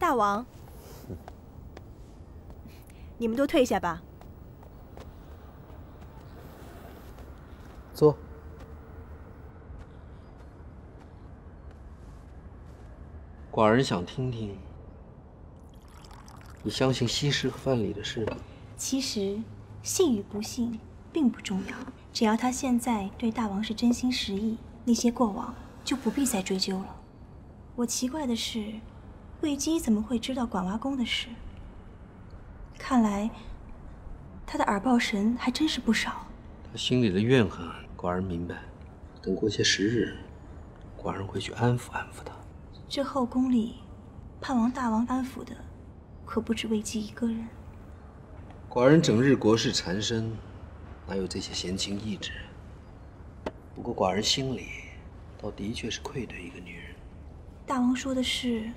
大王，你们都退下吧。坐。寡人想听听，你相信西施和范蠡的事吗？其实，信与不信并不重要，只要他现在对大王是真心实意，那些过往就不必再追究了。我奇怪的是，卫姬怎么会知道管娃宫的事？看来，他的耳报神还真是不少。他心里的怨恨，寡人明白。等过些时日，寡人会去安抚安抚他。这后宫里，盼望大王安抚的，可不止卫姬一个人。寡人整日国事缠身，哪有这些闲情逸致？不过寡人心里，倒的确是愧对一个女人。大王说的是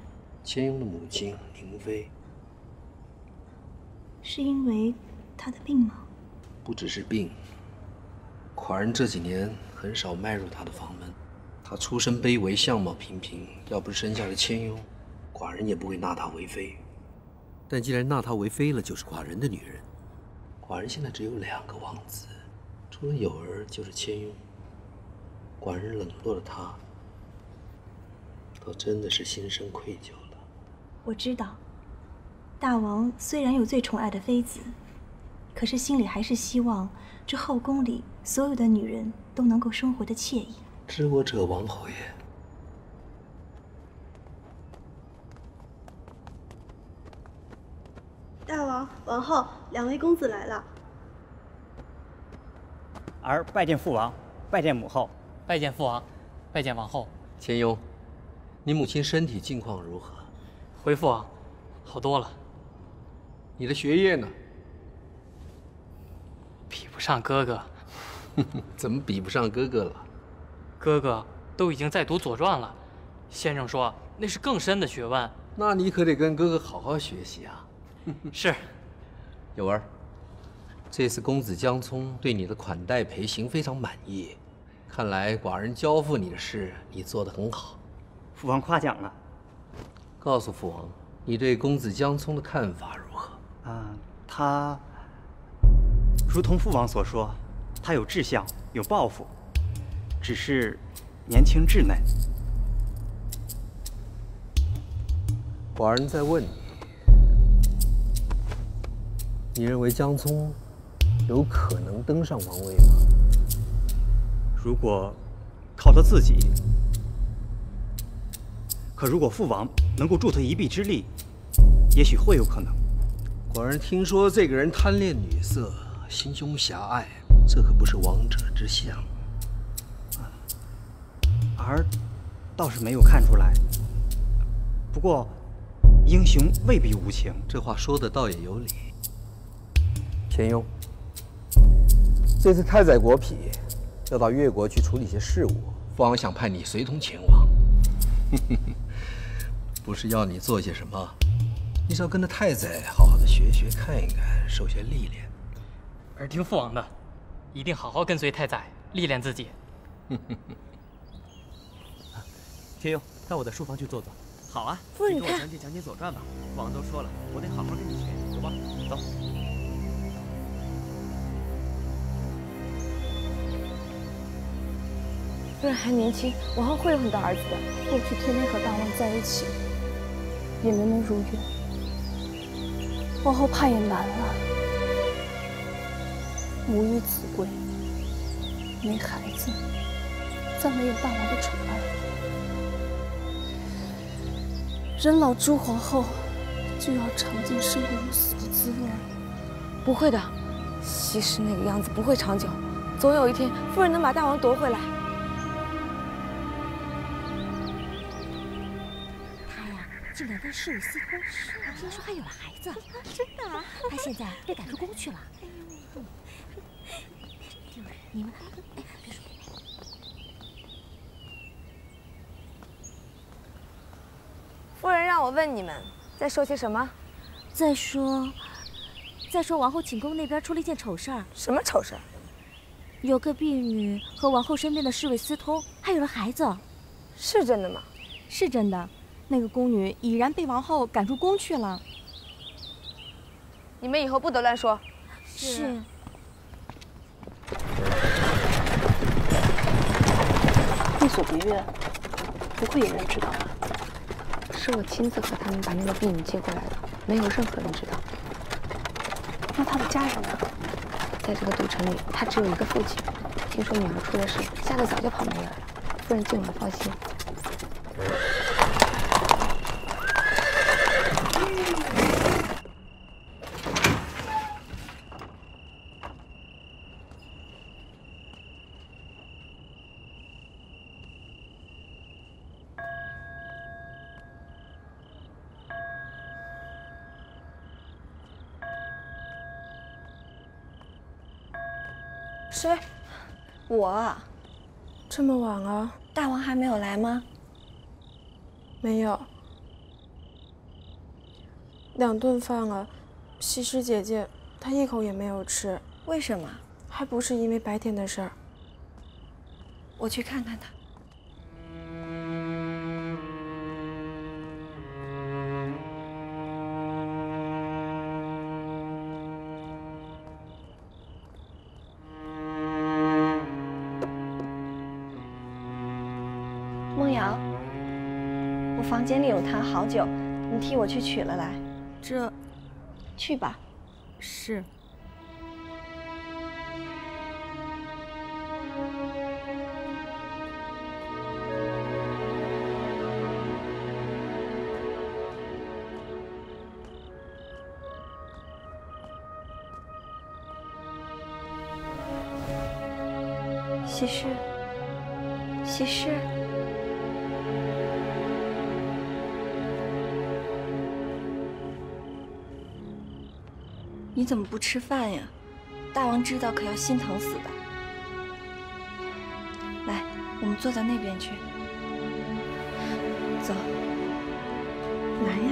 千庸的母亲宁妃，是因为她的病吗？不只是病。寡人这几年很少迈入她的房门。她出身卑微，相貌平平，要不是生下了千庸，寡人也不会纳她为妃。但既然纳她为妃了，就是寡人的女人。寡人现在只有2个王子，除了有儿就是千庸。寡人冷落了她，倒真的是心生愧疚了。我知道，大王虽然有最宠爱的妃子，可是心里还是希望这后宫里所有的女人都能够生活得惬意。知我者王侯也。大王、王后，2位公子来了。儿拜见父王，拜见母后，拜见父王，拜见王后。千庸，你母亲身体近况如何？回父王，好多了。你的学业呢？比不上哥哥。怎么比不上哥哥了？哥哥都已经在读《左传》了，先生说那是更深的学问。那你可得跟哥哥好好学习啊。是。有儿，这次公子江聪对你的款待陪行非常满意，看来寡人交付你的事，你做得很好。父王夸奖了。告诉父王，你对公子江聪的看法如何？他如同父王所说，他有志向，有抱负，只是年轻稚嫩。寡人在问你，你认为江聪有可能登上王位吗？如果靠他自己，可如果父王能够助他一臂之力，也许会有可能。寡人听说这个人贪恋女色，心胸狭隘，这可不是王者之相。儿倒是没有看出来。不过，英雄未必无情。这话说的倒也有理。千庸，这次太宰国痞要到越国去处理些事务，父王想派你随同前往。不是要你做些什么，你是要跟着太宰好好的学学、看一看，受些历练。儿听父王的，一定好好跟随太宰，历练自己。天佑，到我的书房去坐坐。好啊，夫人，你给我讲解《左传》吧。父王都说了，我得好好跟你学，走吧，走。夫人还年轻，往后会有很多儿子的。过去天天和大王在一起，也没能如愿。往后怕也难了。母与子贵，没孩子，再没有大王的宠爱，人老珠黄后就要尝尽生不如死的滋味。不会的，西施那个样子不会长久，总有一天夫人能把大王夺回来。竟然跟侍卫私通，听说还有了孩子。真的啊？他现在被赶出宫去了。你们，别说。夫人让我问你们，在说些什么？再说王后寝宫那边出了一件丑事儿。什么丑事儿？有个婢女和王后身边的侍卫私通，还有了孩子。是真的吗？是真的。那个宫女已然被王后赶出宫去了。你们以后不得乱说。是。闭锁别院，不会有人知道吧？是我亲自和他们把那个婢女接过来的，没有任何人知道。那他的家人呢？在这个赌城里，他只有一个父亲。听说女儿出了事，吓得早就跑没影了。夫人尽管放心。谁？我。这么晚了，大王还没有来吗？没有。2顿饭了，西施姐姐她一口也没有吃。为什么？还不是因为白天的事儿。我去看看她。梦瑶，我房间里有坛好酒，你替我去取了来。这，去吧。是。西施，西施。你怎么不吃饭呀？大王知道可要心疼死的。来，我们坐到那边去。走。来呀。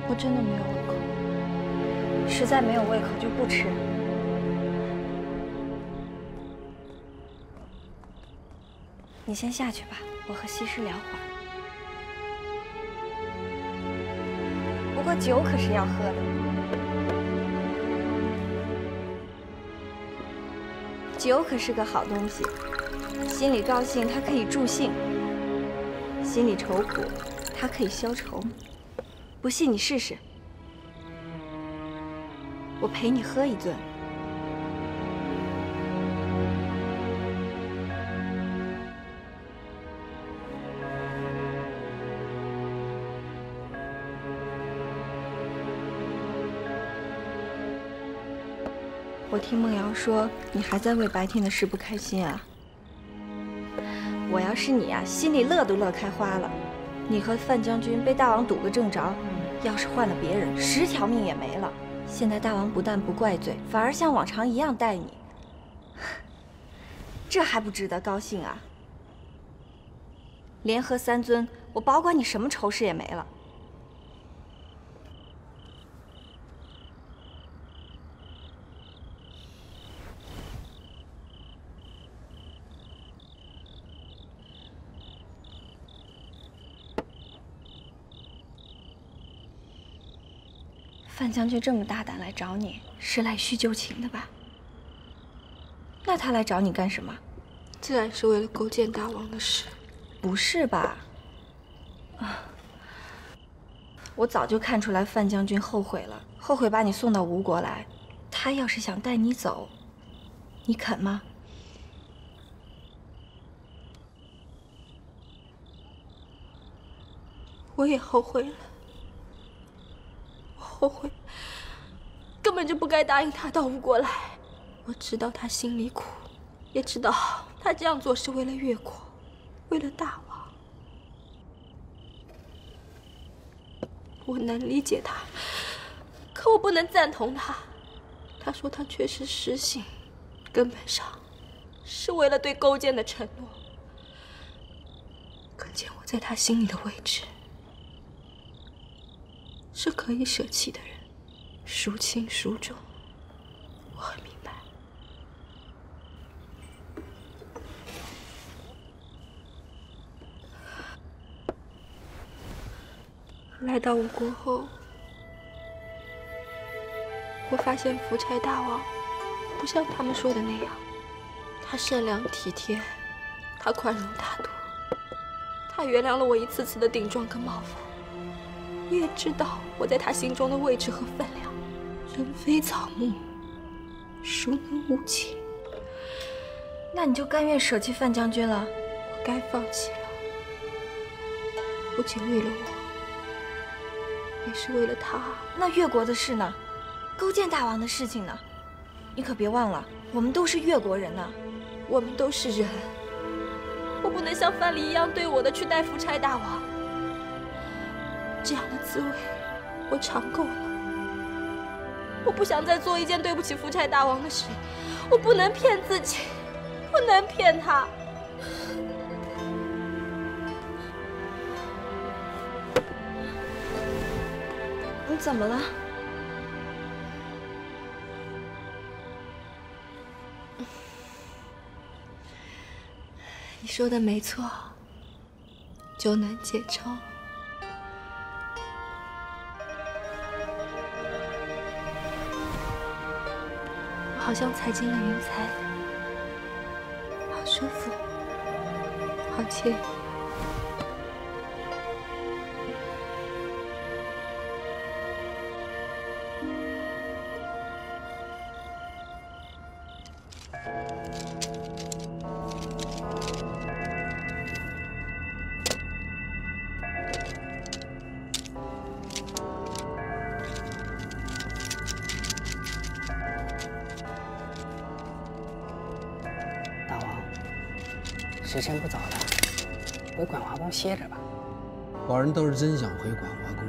我真的没有胃口，实在没有胃口就不吃。你先下去吧，我和西施聊会儿。不过酒可是要喝的。酒可是个好东西，心里高兴它可以助兴，心里愁苦它可以消愁。不信你试试，我陪你喝一顿。我听梦瑶说，你还在为白天的事不开心啊？我要是你啊，心里乐都乐开花了。你和范将军被大王堵个正着，要是换了别人，10条命也没了。现在大王不但不怪罪，反而像往常一样待你，这还不值得高兴啊？连喝3樽，我保管你什么愁事也没了。范将军这么大胆来找你，是来叙旧情的吧？那他来找你干什么？自然是为了勾践大王的事。不是吧？啊！我早就看出来范将军后悔了，后悔把你送到吴国来。他要是想带你走，你肯吗？我也后悔了。后悔，根本就不该答应他到吴国来。我知道他心里苦，也知道他这样做是为了越国，为了大王。我能理解他，可我不能赞同他。他说他确实失信，根本上是为了对勾践的承诺。可见我在他心里的位置。是可以舍弃的人，孰轻孰重，我很明白。来到吴国后，我发现福差大王不像他们说的那样，他善良体贴，他宽容大度，他原谅了我一次次的顶撞跟冒犯。你也知道我在他心中的位置和分量，人非草木，孰能无情？那你就甘愿舍弃范将军了？我该放弃了，不仅为了我。也是为了他。那越国的事呢？勾践大王的事情呢？你可别忘了，我们都是越国人呢。我们都是人，我不能像范蠡一样对我的去待夫差大王。这样的滋味，我尝够了。我不想再做一件对不起夫差大王的事。我不能骗自己，不能骗他。你怎么了？你说的没错，救难解愁。我好像踩进了云彩，好舒服，好惬意。时辰不早了，回管华宫歇着吧。寡人倒是真想回管华宫，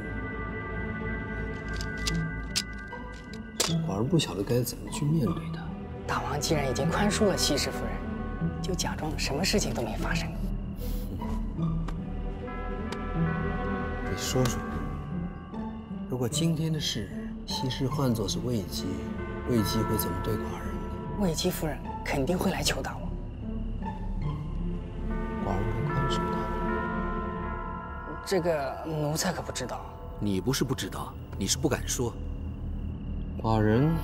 寡人不晓得该怎么去面对他。大王既然已经宽恕了西施夫人，就假装什么事情都没发生。你说说，如果今天的事西施换作是魏姬，魏姬会怎么对寡人呢？魏姬夫人肯定会来求大王。寡人会宽恕他。这个奴才可不知道。你不是不知道，你是不敢说。寡人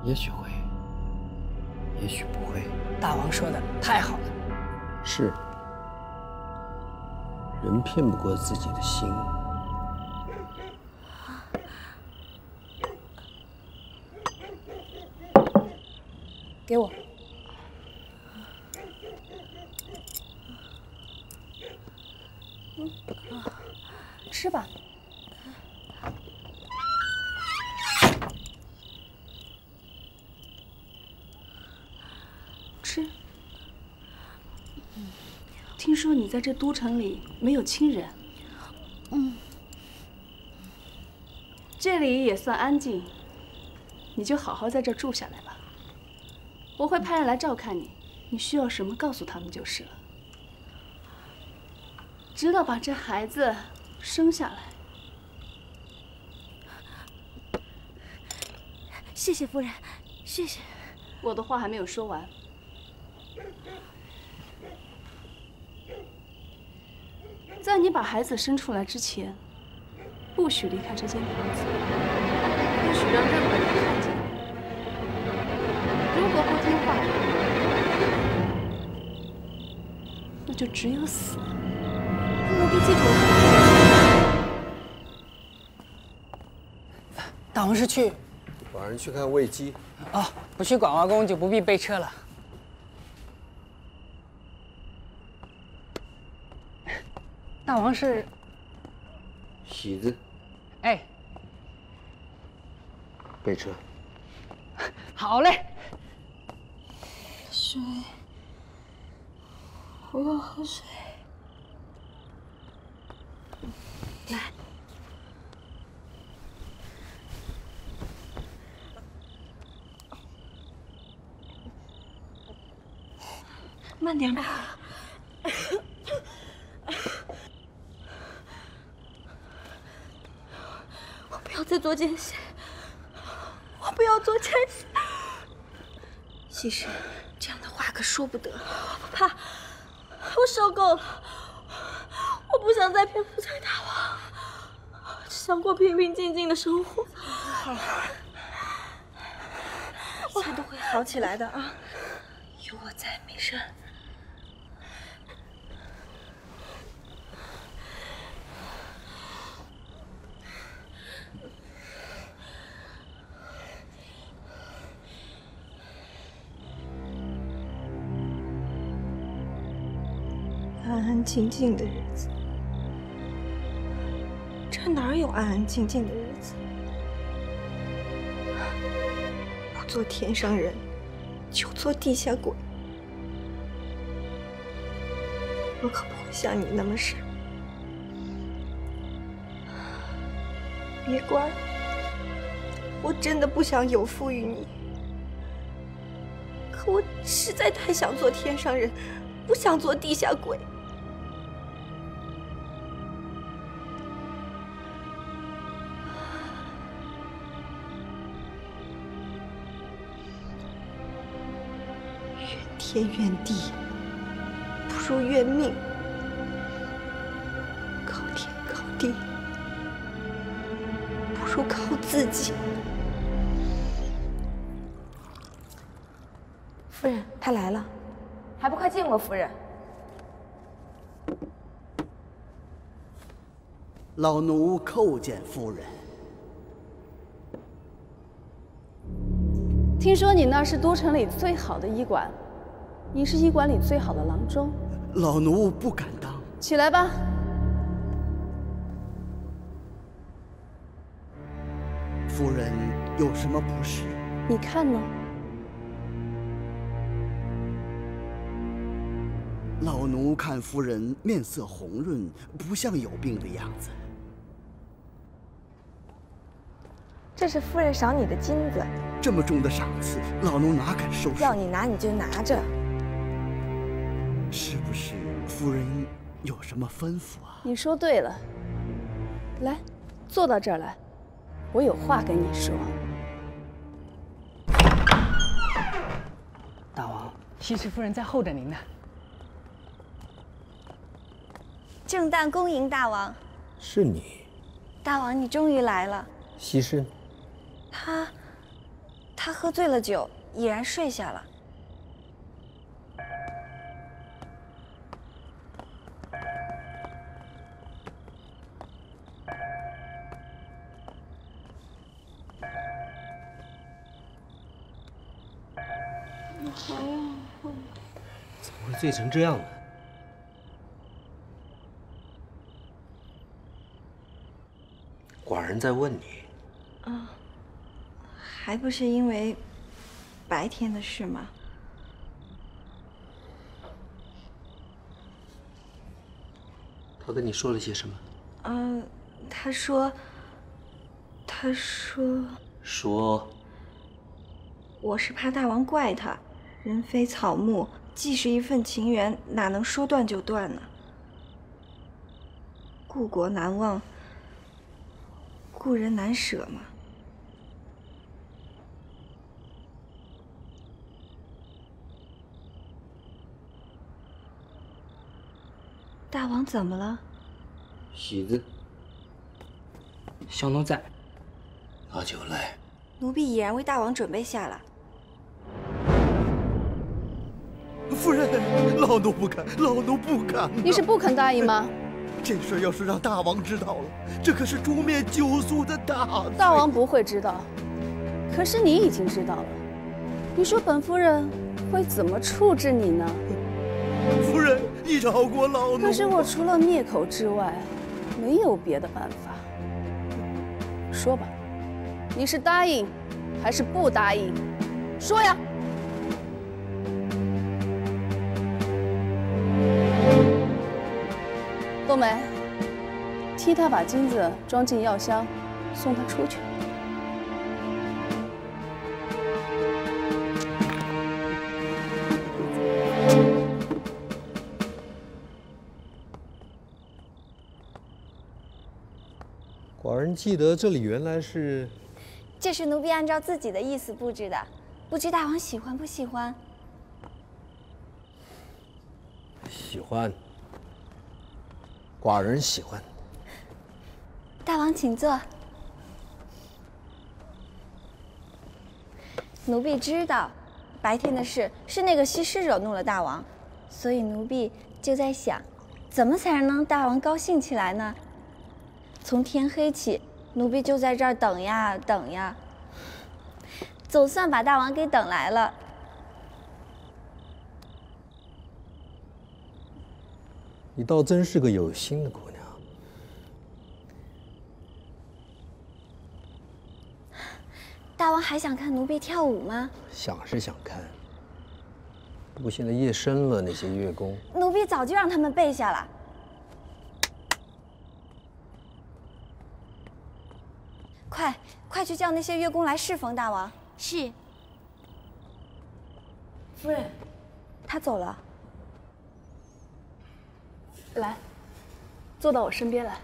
也许会，也许不会。大王说的太好了。是，人骗不过自己的心。给我。吃吧。吃。听说你在这都城里没有亲人。这里也算安静，你就好好在这住下来吧。我会派人来照看你，你需要什么告诉他们就是了。知道把这孩子生下来。谢谢夫人，谢谢。我的话还没有说完。在你把孩子生出来之前，不许离开这间房子，不许让任何人看见。如果不听话，那就只有死。奴婢记住了。大王是去？寡人去看魏姬。哦，不去管华宫就不必备车了。大王是？喜子。哎。备车。好嘞。水，我要喝水。来。慢点吧。我不要再做奸细，我不要做差事。西施，这样的话可说不得。我不怕，我受够了。我不想再骗福彩大王，只想过平平静静的生活。好，一切都会好起来的啊！有我在，没事。安安静静的日子，这哪有安安静静的日子？不做天上人，就做地下鬼。我可不会像你那么傻。别怪我，真的不想有负于你。可我实在太想做天上人，不想做地下鬼。天怨地，不如怨命。靠天靠地，不如靠自己。夫人，他来了，还不快见过夫人！老奴叩见夫人。听说你那是都城里最好的医馆，你是医馆里最好的郎中。老奴不敢当。起来吧。夫人有什么不适？你看呢？老奴看夫人面色红润，不像有病的样子。这是夫人赏你的金子。这么重的赏赐，老奴哪敢收拾？要你拿你就拿着。是不是夫人有什么吩咐啊？你说对了。来，坐到这儿来，我有话跟你说。大王，西施夫人在候着您呢。正旦恭迎大王。是你。大王，你终于来了。西施。他喝醉了酒，已然睡下了。你还要喝？怎么会醉成这样呢？寡人在问你。啊。还不是因为白天的事吗？他跟你说了些什么？他说我是怕大王怪他，人非草木，既是一份情缘，哪能说断就断呢？故国难忘，故人难舍嘛。大王怎么了？喜子，小奴在。拿酒来。奴婢已然为大王准备下了。夫人，老奴不敢，老奴不敢。你是不肯答应吗？这事要是让大王知道了，这可是诛灭九族的大罪。大王不会知道，可是你已经知道了。你说本夫人会怎么处置你呢？夫人，你饶过老奴。可是我除了灭口之外，没有别的办法。说吧，你是答应还是不答应？说呀！冬梅，替他把金子装进药箱，送他出去。寡人记得这里原来是这是奴婢按照自己的意思布置的，不知大王喜欢不喜欢？喜欢，寡人喜欢。大王请坐。奴婢知道，白天的事是那个西施惹怒了大王，所以奴婢就在想，怎么才能让大王高兴起来呢？从天黑起，奴婢就在这儿等呀等呀，总算把大王给等来了。你倒真是个有心的姑娘。大王还想看奴婢跳舞吗？想是想看，不过现在夜深了，那些乐工，奴婢早就让他们备下了。快去叫那些乐工来侍奉大王。是。夫人，他走了。来，坐到我身边来。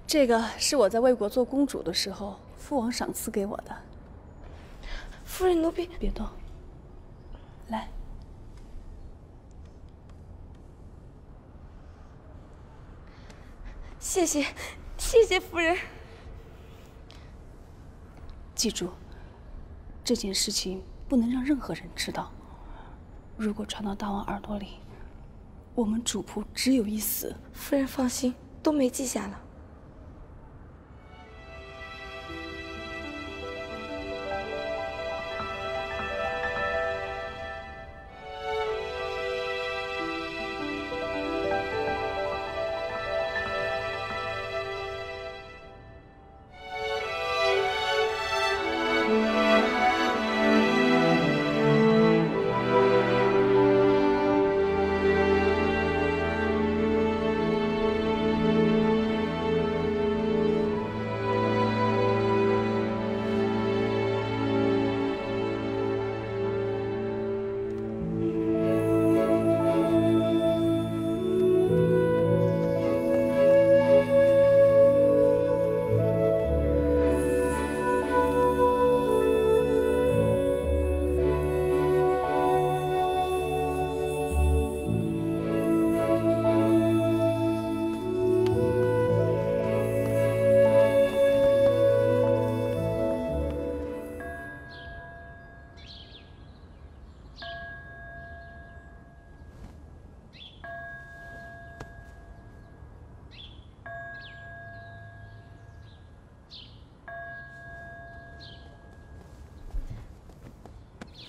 这个是我在魏国做公主的时候，父王赏赐给我的。夫人，奴婢别动。来，谢谢夫人。记住，这件事情不能让任何人知道。如果传到大王耳朵里，我们主仆只有一死。夫人放心，都没记下了。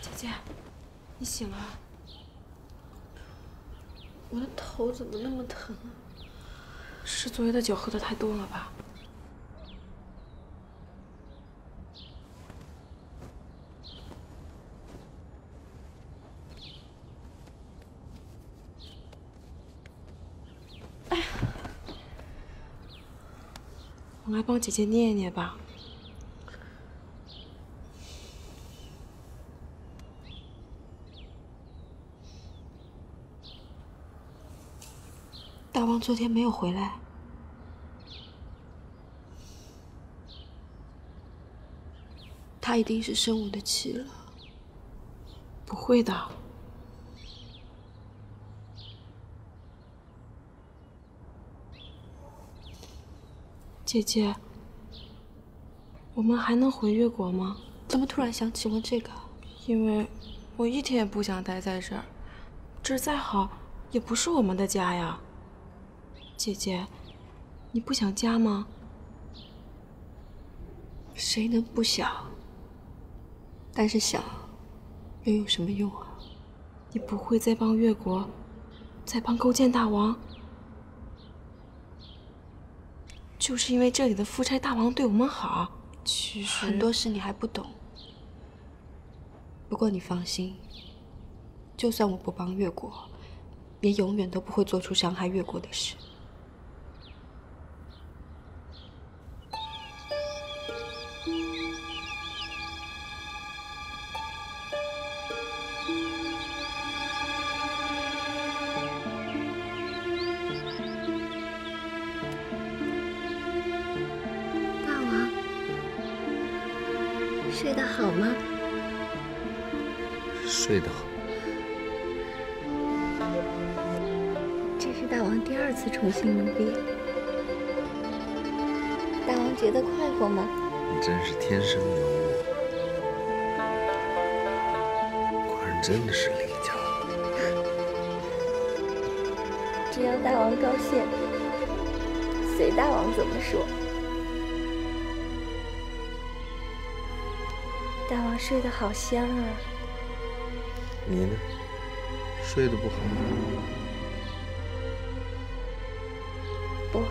姐姐，你醒了？我的头怎么那么疼啊？是昨夜的酒喝的太多了吧？哎呀，我来帮姐姐捏一捏吧。大王昨天没有回来，他一定是生我的气了。不会的，姐姐，我们还能回越国吗？怎么突然想起问这个？因为我一天也不想待在这儿，这儿再好也不是我们的家呀。姐姐，你不想家吗？谁能不想？但是想，又有什么用啊？你不会再帮越国，再帮勾践大王？就是因为这里的夫差大王对我们好，其实很多事你还不懂。不过你放心，就算我不帮越国，也永远都不会做出伤害越国的事。睡得好吗？睡得好。这是大王第2次宠幸奴婢，大王觉得快活吗？你真是天生尤物，果然真的是邻家。只要大王高兴，随大王怎么说。大王睡得好香啊！你呢？睡得不好吗？不好。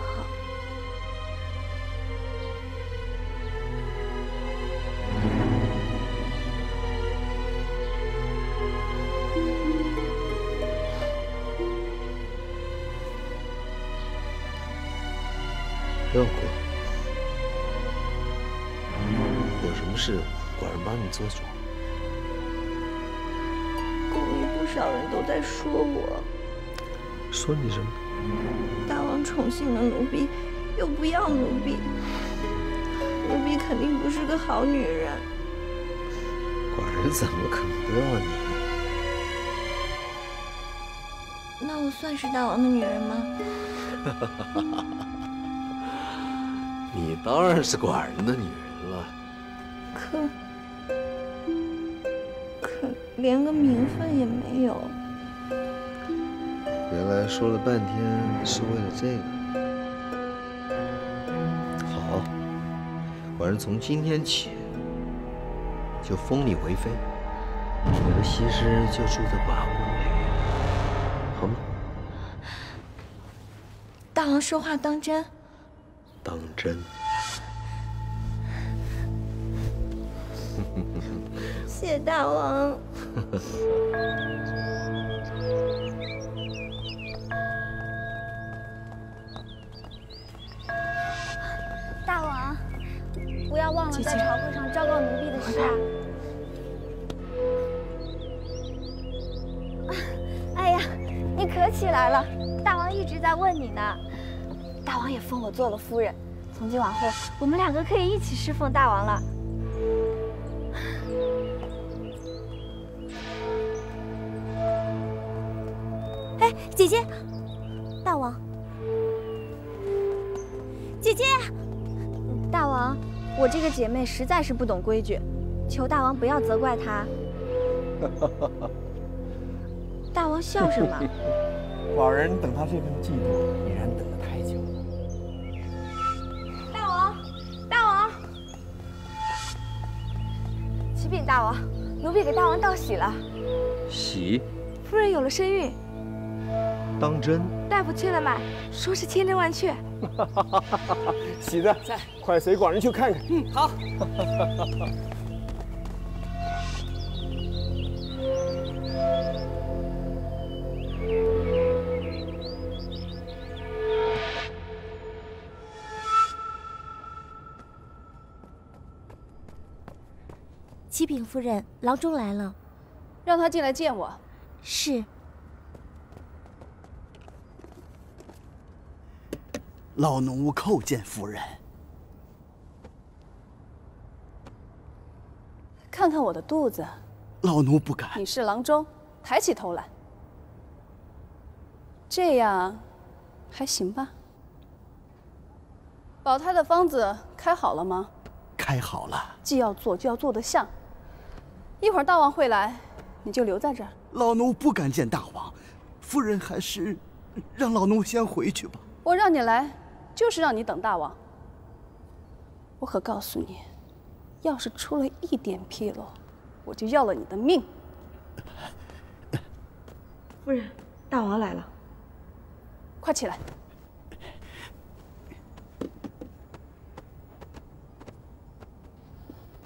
不要哭，有什么事，寡人帮你做主。宫里不少人都在说我，说你什么？大王宠幸了奴婢，又不要奴婢，奴婢肯定不是个好女人。寡人怎么可能不要你？那我算是大王的女人吗？你当然是寡人的女人了。可连个名分也没有。原来说了半天是为了这个。好，寡人从今天起就封你为妃，你和西施就住在寡屋里，好吗？大王说话当真？当真。谢大王。大王，不要忘了在朝会上昭告奴婢的事啊！哎呀，你可起来了，大王一直在问你呢。大王也封我做了夫人，从今往后我们2个可以一起侍奉大王了。哎，姐姐，大王，姐姐，大王，我这个姐妹实在是不懂规矩，求大王不要责怪她。大王笑什么？寡人等他这份嫉妒，已然等了太久了。大王，大王，启禀大王，奴婢给大王道喜了。喜？夫人有了身孕。当真？大夫催了马，说是千真万确。喜的，快随寡人去看看。好。启禀夫人，郎中来了，让他进来见我。是。老奴叩见夫人。看看我的肚子。老奴不敢。你是郎中，抬起头来。这样，还行吧？保胎的方子开好了吗？开好了。既要做，就要做得像。一会儿大王会来，你就留在这儿。老奴不敢见大王，夫人还是让老奴先回去吧。我让你来，就是让你等大王。我可告诉你，要是出了一点纰漏，我就要了你的命。夫人，大王来了，快起来。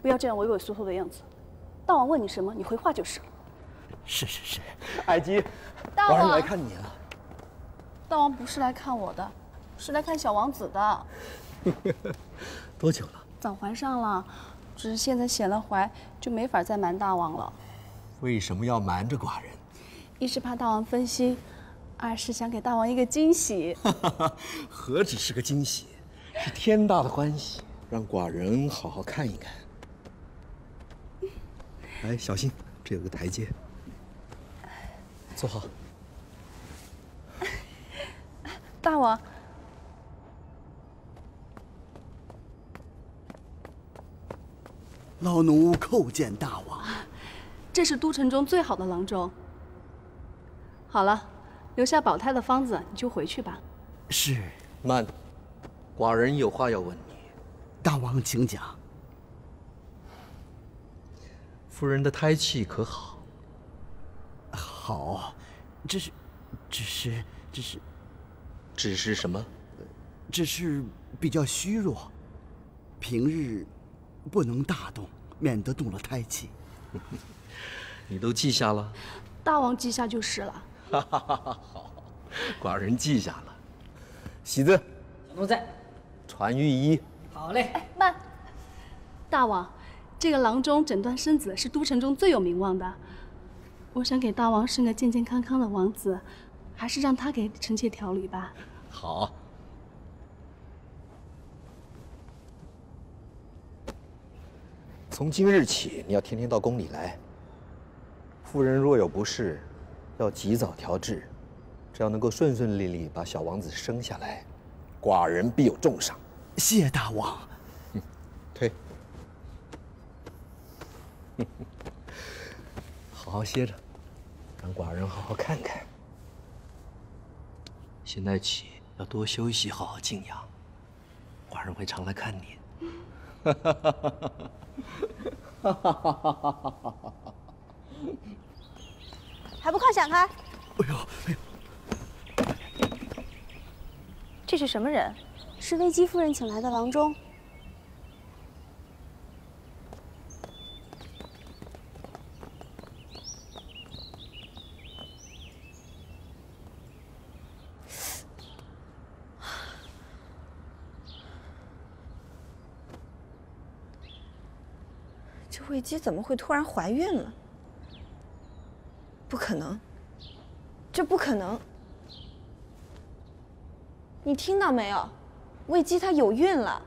不要这样畏畏缩缩的样子。大王问你什么，你回话就是了。是。爱姬，大王来看你了。大王不是来看我的，是来看小王子的。多久了？早怀上了，只是现在显了怀，就没法再瞒大王了。为什么要瞒着寡人？一是怕大王分心，二是想给大王一个惊喜。何止是个惊喜，是天大的欢喜，让寡人好好看一看。来，小心，这有个台阶。坐好。大王，老奴叩见大王。这是都城中最好的郎中。好了，留下保胎的方子，你就回去吧。是。慢，寡人有话要问你。大王请讲。夫人的胎气可好？好，只是什么？只是比较虚弱，平日不能大动，免得动了胎气。你都记下了？大王记下就是了。好，寡人记下了。喜子，小奴在。传御医。好嘞。慢。大王，这个郎中诊断生子是都城中最有名望的。我想给大王生个健健康康的王子，还是让他给臣妾调理吧。好。从今日起，你要天天到宫里来。夫人若有不适，要及早调治，只要能够顺顺利利把小王子生下来，寡人必有重赏。谢大王。退。好好歇着，让寡人好好看看。现在起要多休息，好好静养。寡人会常来看你。还不快闪开！哎呦！这是什么人？是危姬夫人请来的郎中。这卫姬怎么会突然怀孕了？不可能，这不可能！你听到没有？卫姬她有孕了。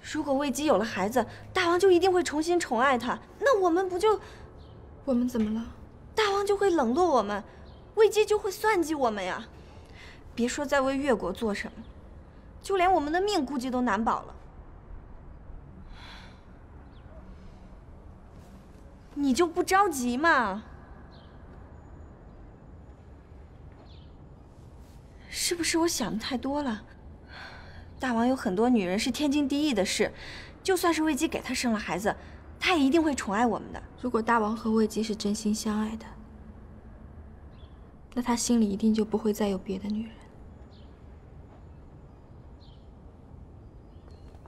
如果卫姬有了孩子，大王就一定会重新宠爱她，那我们不就……我们怎么了？大王就会冷落我们，卫姬就会算计我们呀。别说在为越国做什么，就连我们的命估计都难保了。你就不着急嘛？是不是我想的太多了？大王有很多女人是天经地义的事，就算是卫姬给他生了孩子，他也一定会宠爱我们的。如果大王和卫姬是真心相爱的，那他心里一定就不会再有别的女人。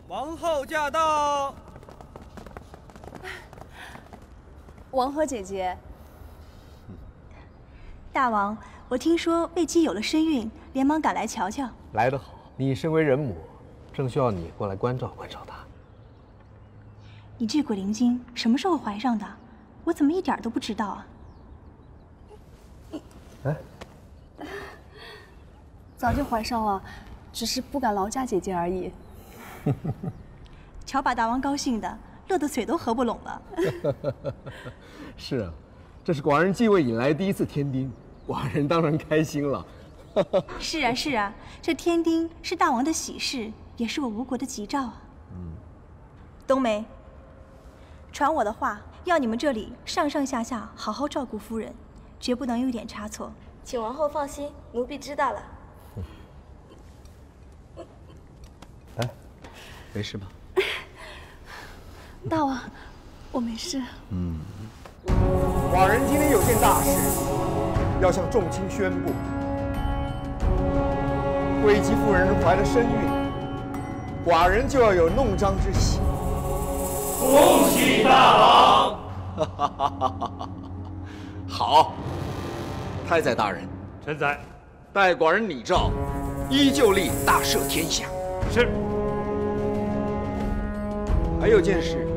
王后驾到！王后姐姐，大王，我听说卫姬有了身孕，连忙赶来瞧瞧。来得好，你身为人母，正需要你过来关照关照她。你这鬼灵精，什么时候怀上的？我怎么一点都不知道啊？哎，早就怀上了，只是不敢劳驾姐姐而已。瞧把大王高兴的，乐得嘴都合不拢了。是啊，这是寡人继位以来第一次添丁，寡人当然开心了。是啊是啊，这添丁是大王的喜事，也是我吴国的吉兆啊。冬梅，传我的话，要你们这里上上下下好好照顾夫人，绝不能有点差错。请王后放心，奴婢知道了。哎，没事吧？大王，我没事。寡人今天有件大事，要向众卿宣布。卫姬夫人怀了身孕，寡人就要有弄璋之喜。恭喜大王！好，太宰大人，臣宰，待寡人拟诏，依旧力大赦天下。是。还有件事，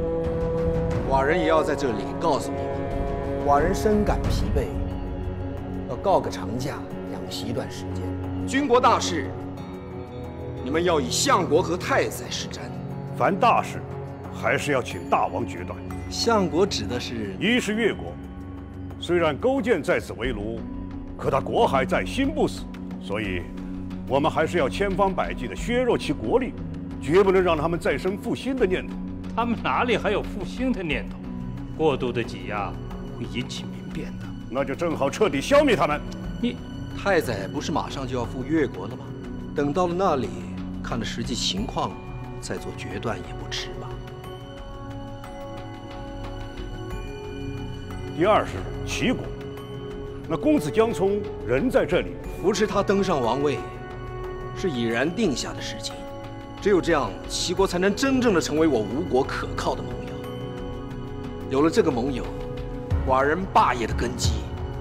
寡人也要在这里告诉你们，寡人深感疲惫，要告个长假，养息一段时间。军国大事，你们要以相国和太宰施展。凡大事，还是要请大王决断。相国指的是？一是越国，虽然勾践在此为奴，可他国还在，心不死，所以，我们还是要千方百计地削弱其国力，绝不能让他们再生复兴的念头。他们哪里还有复兴的念头？过度的挤压会引起民变的。那就正好彻底消灭他们。你太宰不是马上就要赴越国了吗？等到了那里，看了实际情况，再做决断也不迟吧。第二是齐国，那公子江聪人在这里，扶持他登上王位，是已然定下的事情。只有这样，齐国才能真正的成为我吴国可靠的盟友。有了这个盟友，寡人霸业的根基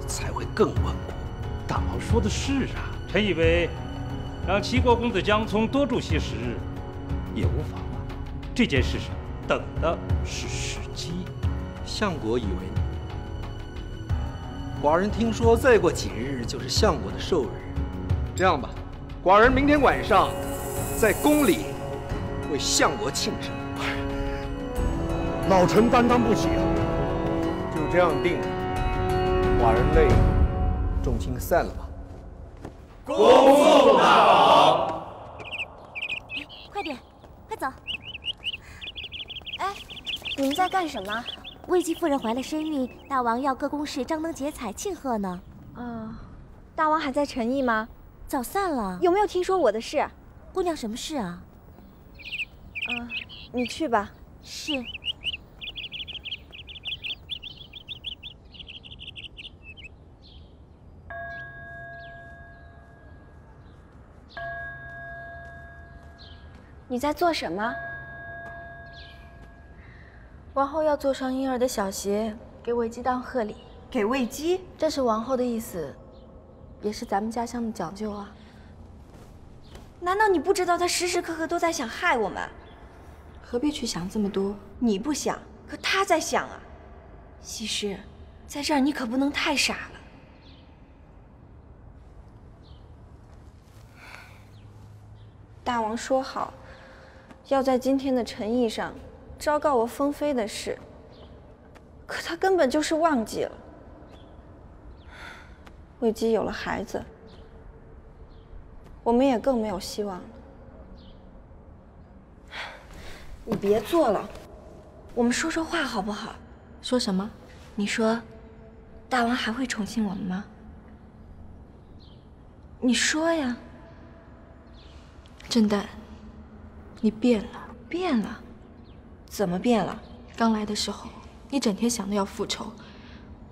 才会更稳固。大王说的是啊，臣以为让齐国公子江聪多住些时日也无妨啊。这件事上等的是时机。相国以为呢？寡人听说再过几日就是相国的寿日。这样吧，寡人明天晚上在宫里为相国庆生。老臣担当不起啊。就这样定了。寡人累了，众卿散了吧。恭送大王。快点，快走！哎，你们在干什么？魏姬夫人怀了身孕，大王要各宫室张灯结彩庆贺呢。大王还在陈邑吗？早散了。有没有听说我的事？姑娘，什么事啊？你去吧。是。你在做什么？王后要做上婴儿的小鞋，给魏姬当贺礼。给魏姬？这是王后的意思，也是咱们家乡的讲究啊。难道你不知道她时时刻刻都在想害我们？何必去想这么多？你不想，可她在想啊。西施，在这儿你可不能太傻了。大王说好，要在今天的陈邑上昭告我封妃的事，可他根本就是忘记了。魏姬有了孩子，我们也更没有希望了。你别做了，我们说说话好不好？说什么？你说，大王还会宠幸我们吗？你说呀。甄丹，你变了，变了。怎么变了？刚来的时候，你整天想着要复仇，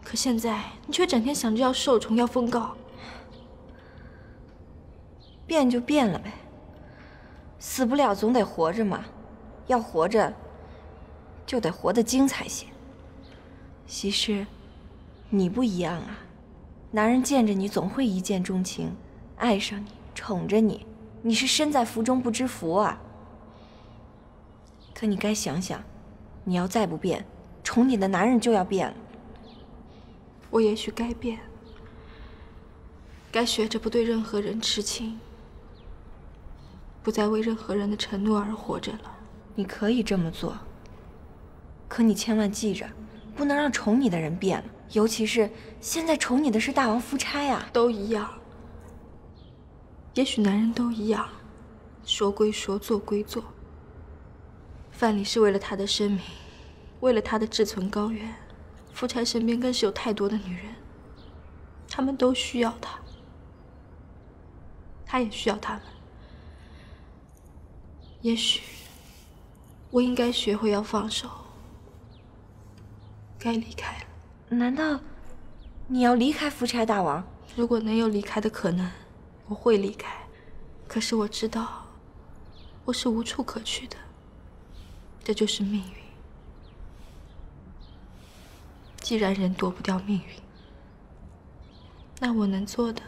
可现在你却整天想着要受宠、要封诰。变就变了呗，死不了总得活着嘛。要活着，就得活得精彩些。西施，你不一样啊，男人见着你总会一见钟情，爱上你，宠着你。你是身在福中不知福啊！可你该想想，你要再不变，宠你的男人就要变了。我也许该变，该学着不对任何人痴情，不再为任何人的承诺而活着了。你可以这么做，可你千万记着，不能让宠你的人变了，尤其是现在宠你的是大王夫差呀，都一样。也许男人都一样，说归说，做归做。范蠡是为了他的生命，为了他的志存高远，夫差身边更是有太多的女人，他们都需要他，他也需要他们。也许我应该学会要放手，该离开了。难道你要离开夫差大王？如果能有离开的可能，我会离开，可是我知道，我是无处可去的，这就是命运。既然人躲不掉命运，那我能做的，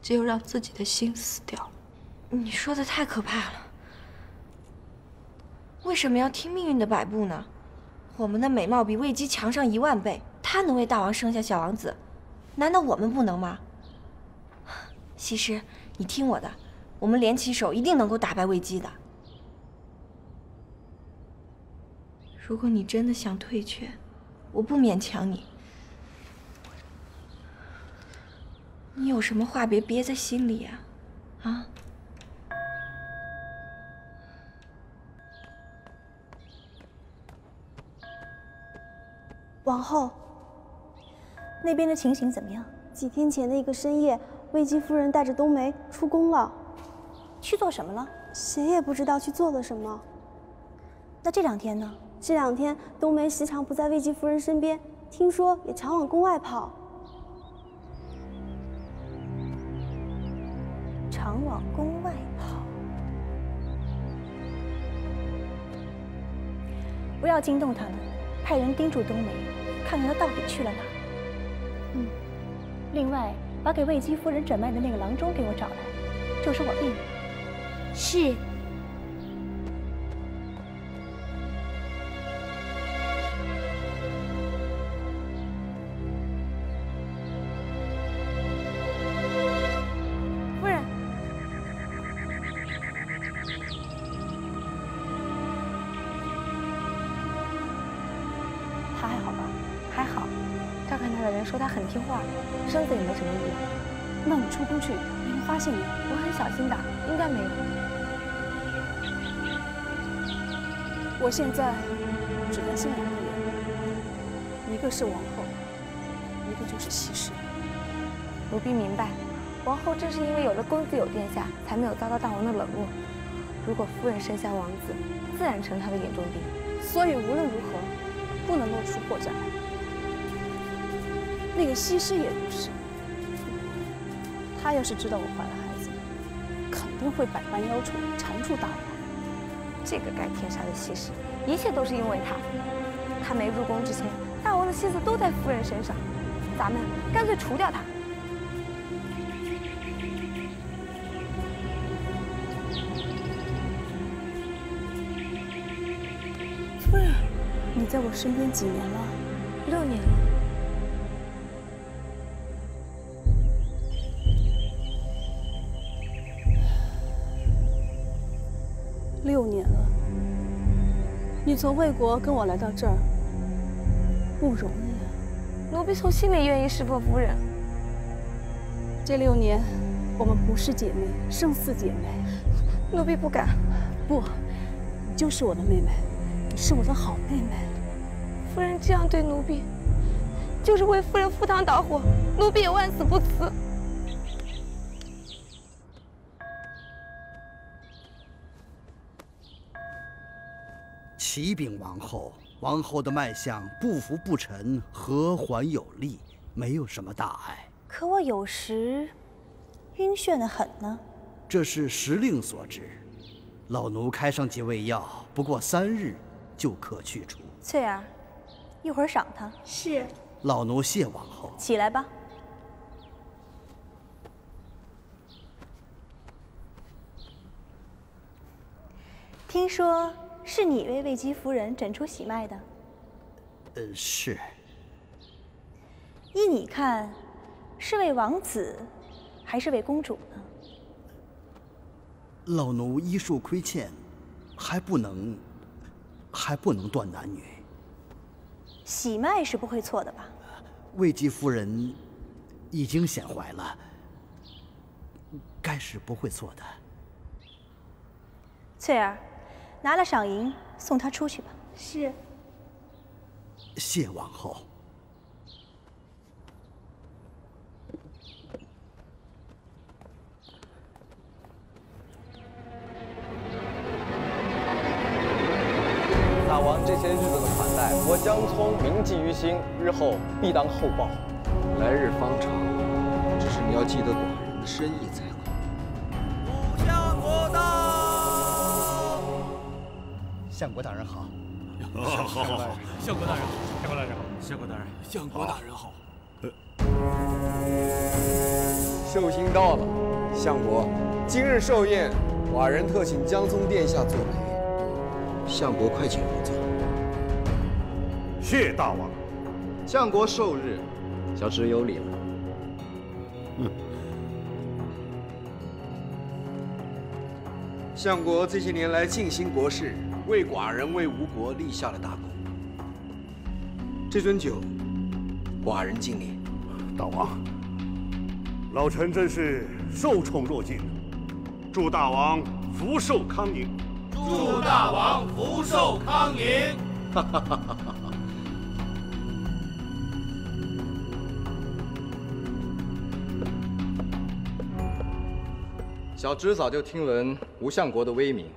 只有让自己的心死掉了。你说的太可怕了，为什么要听命运的摆布呢？我们的美貌比魏姬强上10000倍。他能为大王生下小王子，难道我们不能吗？西施，你听我的，我们联起手，一定能够打败魏姬的。如果你真的想退却，我不勉强你。你有什么话别憋在心里呀，啊？王后，那边的情形怎么样？几天前的一个深夜，魏姬夫人带着冬梅出宫了。去做什么了？谁也不知道去做了什么。那这2天呢？这2天，冬梅时常不在魏姬夫人身边，听说也常往宫外跑。常往宫外跑。不要惊动他们，派人盯住冬梅，看看她到底去了哪。另外，把给魏姬夫人诊脉的那个郎中给我找来，就是我病。是。夫人，他还好吧？还好，照看他的人说他很听话，身子也没什么异样。那你出宫去，没人发现你？我很小心的，应该没有。我现在只担心2个人，一个是王后，一个就是西施。奴婢明白，王后正是因为有了公子有殿下，才没有遭到大王的冷落。如果夫人生下王子，自然成他的眼中钉。所以无论如何，不能露出破绽来。那个西施也如是，她要是知道我怀了孩子，肯定会百般要求缠住大王。这个该天杀的西施，一切都是因为他。他没入宫之前，大王的心思都在夫人身上，咱们干脆除掉他。夫人，你在我身边几年了？6年了。6年了，你从魏国跟我来到这儿，不容易啊。奴婢从心里愿意侍奉夫人。这6年，我们不是姐妹，胜似姐妹。奴婢不敢。不，你就是我的妹妹，你是我的好妹妹。夫人这样对奴婢，就是为夫人赴汤蹈火，奴婢也万死不辞。启禀王后，王后的脉象不浮不沉，和缓有力，没有什么大碍。可我有时晕眩得很呢。这是时令所致，老奴开上几味药，不过3日就可去除。翠儿，一会儿赏他。是。老奴谢王后。起来吧。听说是你为魏姬夫人诊出喜脉的？是。依你看，是为王子，还是为公主呢？老奴医术亏欠，还不能断男女。喜脉是不会错的吧？魏姬夫人已经显怀了，该是不会错的。翠儿，拿了赏银，送她出去吧。是。谢王后。大王这些日子的款待，我江聪铭记于心，日后必当厚报。来日方长，只是你要记得寡人的深意才好。相国到。相国大人好。好。相国大人好，相国大人好，相国大人，相国大人好。寿星到了，相国，今日寿宴，寡人特请江聪殿下作陪。相国快请入座。谢大王。相国寿日，小侄有礼了。相国这些年来尽心国事，为寡人为吴国立下了大功。这樽酒，寡人敬你。大王，老臣真是受宠若惊，祝大王福寿康宁。祝大王福寿康宁。哈哈哈哈哈！小侄早就听闻吴相国的威名，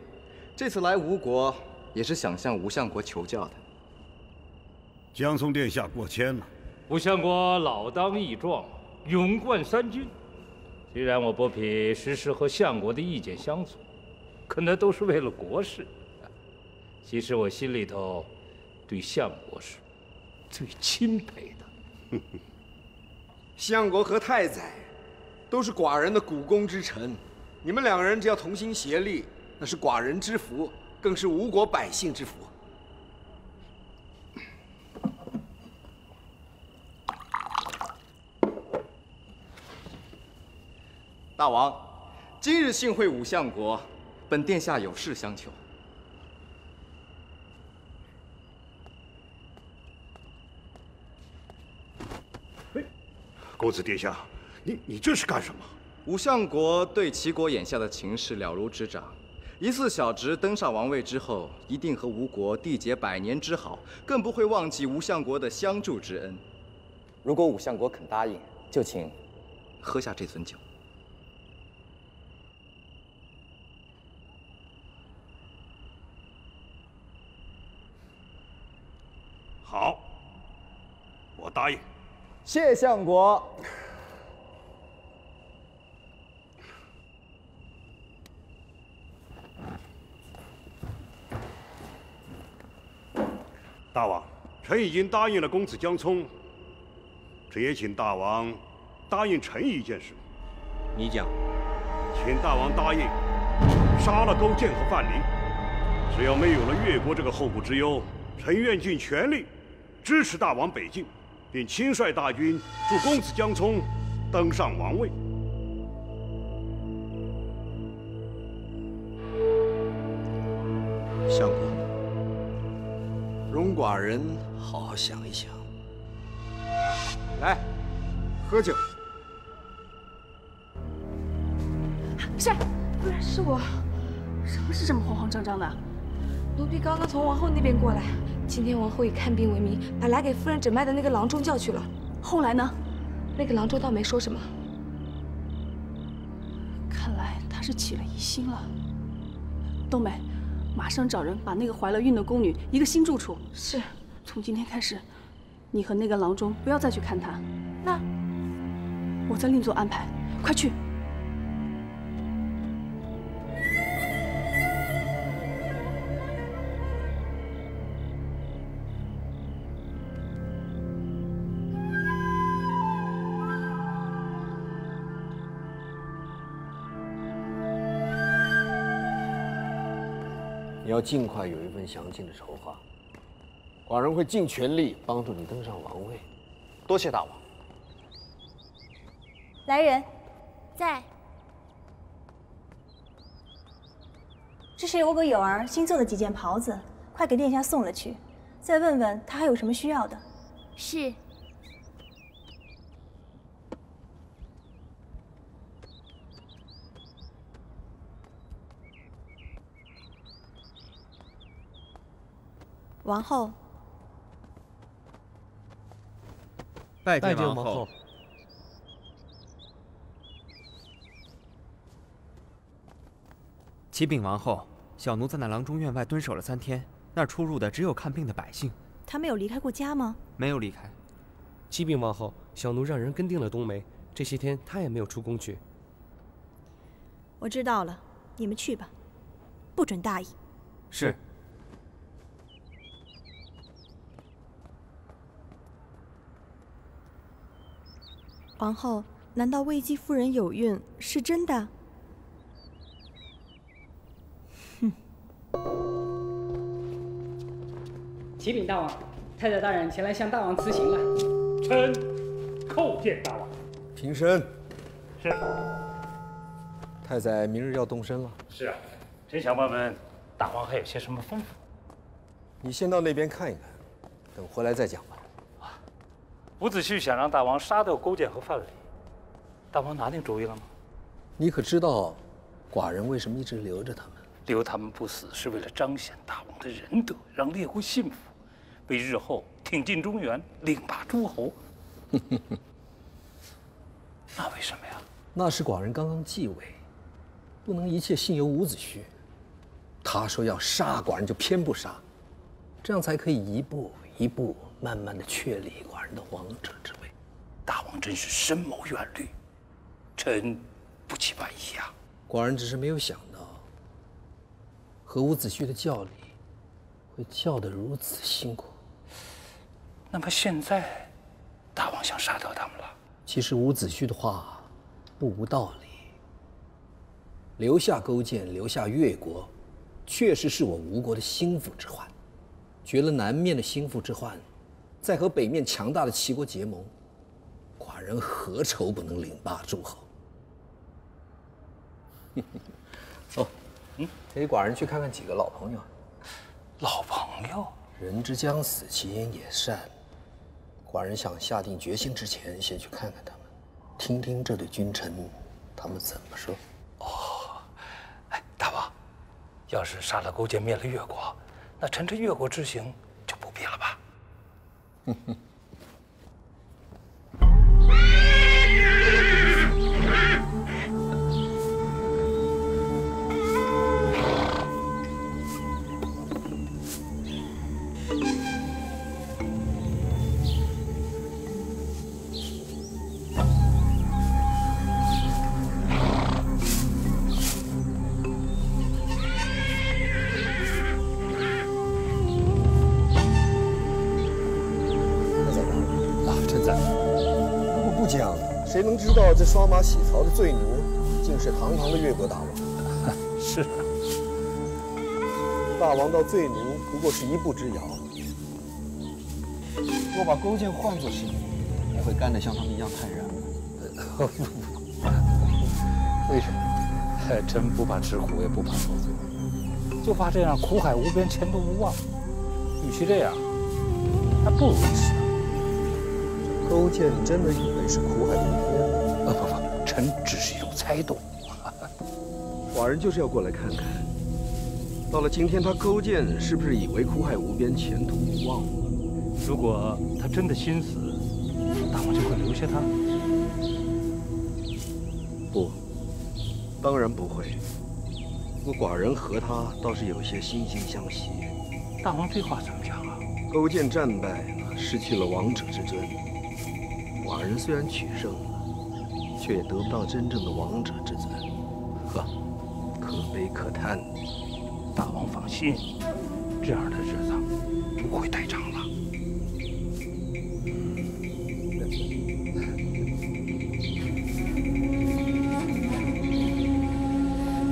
这次来吴国也是想向吴相国求教的。江松殿下过谦了。吴相国老当益壮，勇冠三军。虽然我不必时时和相国的意见相左，可那都是为了国事。其实我心里头对相国是最钦佩的。相国和太宰都是寡人的股肱之臣，你们两个人只要同心协力，那是寡人之福，更是吴国百姓之福。大王，今日幸会武相国，本殿下有事相求。公子殿下，你这是干什么？武相国对齐国眼下的情势了如指掌，疑似小侄登上王位之后，一定和吴国缔结百年之好，更不会忘记吴相国的相助之恩。如果武相国肯答应，就请喝下这樽酒。好，我答应。谢相国。大王，臣已经答应了公子江聪，臣也请大王答应臣一件事。你讲。请大王答应杀了勾践和范蠡，只要没有了越国这个后顾之忧，臣愿尽全力支持大王北进，并亲率大军助公子江聪登上王位。相国，容寡人好好想一想。来，喝酒。是，不然是我。什么事这么慌慌张张的？奴婢刚刚从王后那边过来，今天王后以看病为名，把来给夫人诊脉的那个郎中叫去了。后来呢？那个郎中倒没说什么。看来他是起了疑心了。冬梅，马上找人把那个怀了孕的宫女一个新住处。是。从今天开始，你和那个郎中不要再去看他。那我再另做安排，快去。你要尽快有一份详尽的筹划，寡人会尽全力帮助你登上王位。多谢大王。来人，在。这是我给友儿新做的几件袍子，快给殿下送了去。再问问他还有什么需要的。是。王后，拜见王后。启禀王后，小奴在那郎中院外蹲守了3天，那儿出入的只有看病的百姓。他没有离开过家吗？没有离开。启禀王后，小奴让人跟定了冬梅，这些天她也没有出宫去。我知道了，你们去吧，不准大意。是。王后，难道魏姬夫人有孕是真的？启禀大王，太宰大人前来向大王辞行了。臣叩见大王。平身。是。太宰明日要动身了。是啊，朕想问问大王还有些什么吩咐？你先到那边看一看，等回来再讲吧。伍子胥想让大王杀掉勾践和范蠡，大王拿定主意了吗？你可知道，寡人为什么一直留着他们？留他们不死，是为了彰显大王的仁德，让列国信服，为日后挺进中原，另霸诸侯。那为什么呀？那是寡人刚刚继位，不能一切信由伍子胥。他说要杀寡人，就偏不杀，这样才可以一步一步慢慢的确立寡人的王者之位。大王真是深谋远虑，臣不期万意啊。寡人只是没有想到，和伍子胥的较力会较得如此辛苦。那么现在，大王想杀掉他们了？其实伍子胥的话不无道理。留下勾践，留下越国，确实是我吴国的心腹之患。绝了南面的心腹之患，再和北面强大的齐国结盟，寡人何愁不能领霸诸侯？走，陪寡人去看看几个老朋友。老朋友，人之将死，其言也善。寡人想下定决心之前，先去看看他们，听听这对君臣他们怎么说。哦，哎，大王，要是杀了勾践，灭了越国，那臣这越国之行就不必了吧？谁能知道这刷马洗曹的罪奴，竟是堂堂的越国大王？是。大王到罪奴不过是一步之遥。若把勾践换作是你，还会干得像他们一样泰然吗？为什么？臣不怕吃苦，也不怕受罪，就怕这样苦海无边，前途无望。与其这样，还不如一死。勾践真的以为是苦海无边？不，臣只是一种猜度。寡人就是要过来看看，到了今天，他勾践是不是以为苦海无边，前途无望？如果他真的心死，大王就会留下他？不，当然不会。不过寡人和他倒是有些惺惺相惜。大王这话怎么讲啊？勾践战败，失去了王者之尊。寡人虽然取胜了，却也得不到真正的王者之尊，呵，可悲可叹。大王放心，这样的日子不会太长了。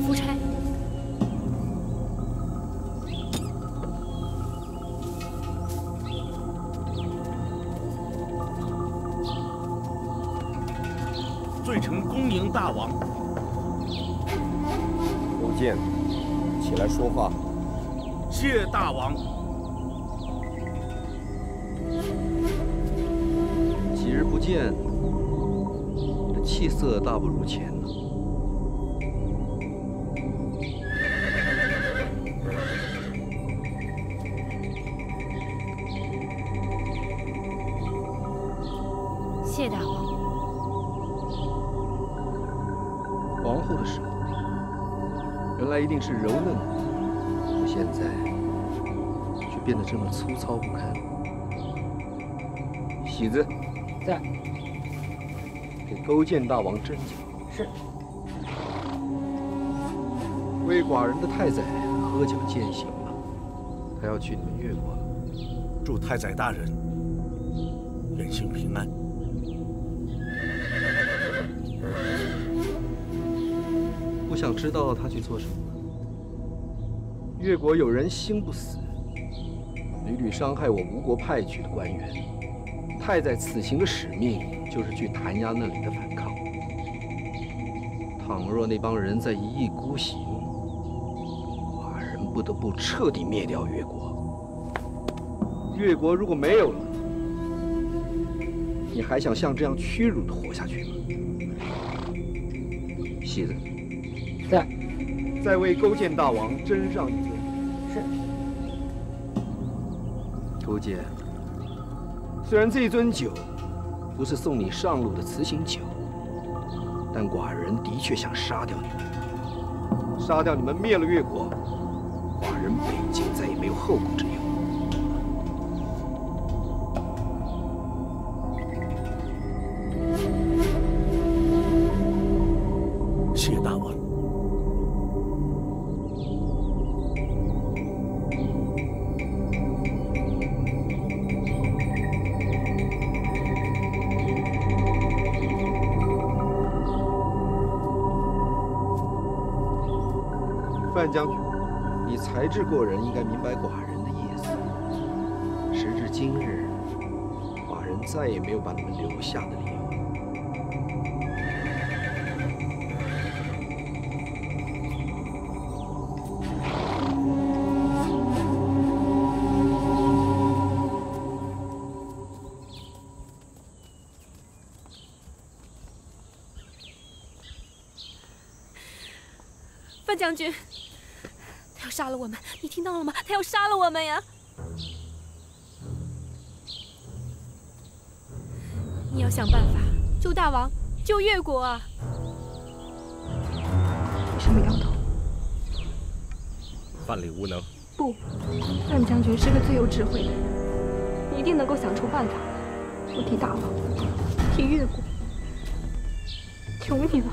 夫差。罪臣恭迎大王。勾践，起来说话。谢大王。几日不见，你的气色大不如前呢。谢大王。皇后的手，原来一定是柔嫩的，可现在却变得这么粗糙不堪。喜子，在。给勾践大王斟酒。是。为寡人的太宰喝酒饯行吧，他要去你们越国了。祝太宰大人远行平安。我想知道他去做什么。越国有人心不死，屡屡伤害我吴国派去的官员。太宰此行的使命就是去弹压那里的反抗。倘若那帮人再一意孤行，寡人不得不彻底灭掉越国。越国如果没有了，你还想像这样屈辱地活下去吗？戏子，在为勾践大王斟上一尊。是。勾践，虽然这尊酒不是送你上路的辞行酒，但寡人的确想杀掉你们。杀掉你们，灭了越国，寡人北境再也没有后顾之忧。谢大王。范将军，你才智过人，应该明白寡人的意思。时至今日，寡人再也没有把你们留下的理由。范将军，他要杀了我们，你听到了吗？他要杀了我们呀！你要想办法救大王，救越国啊！为什么摇头？范蠡无能。不，范将军是个最有智慧的人，一定能够想出办法。我替大王，替越国，求你了。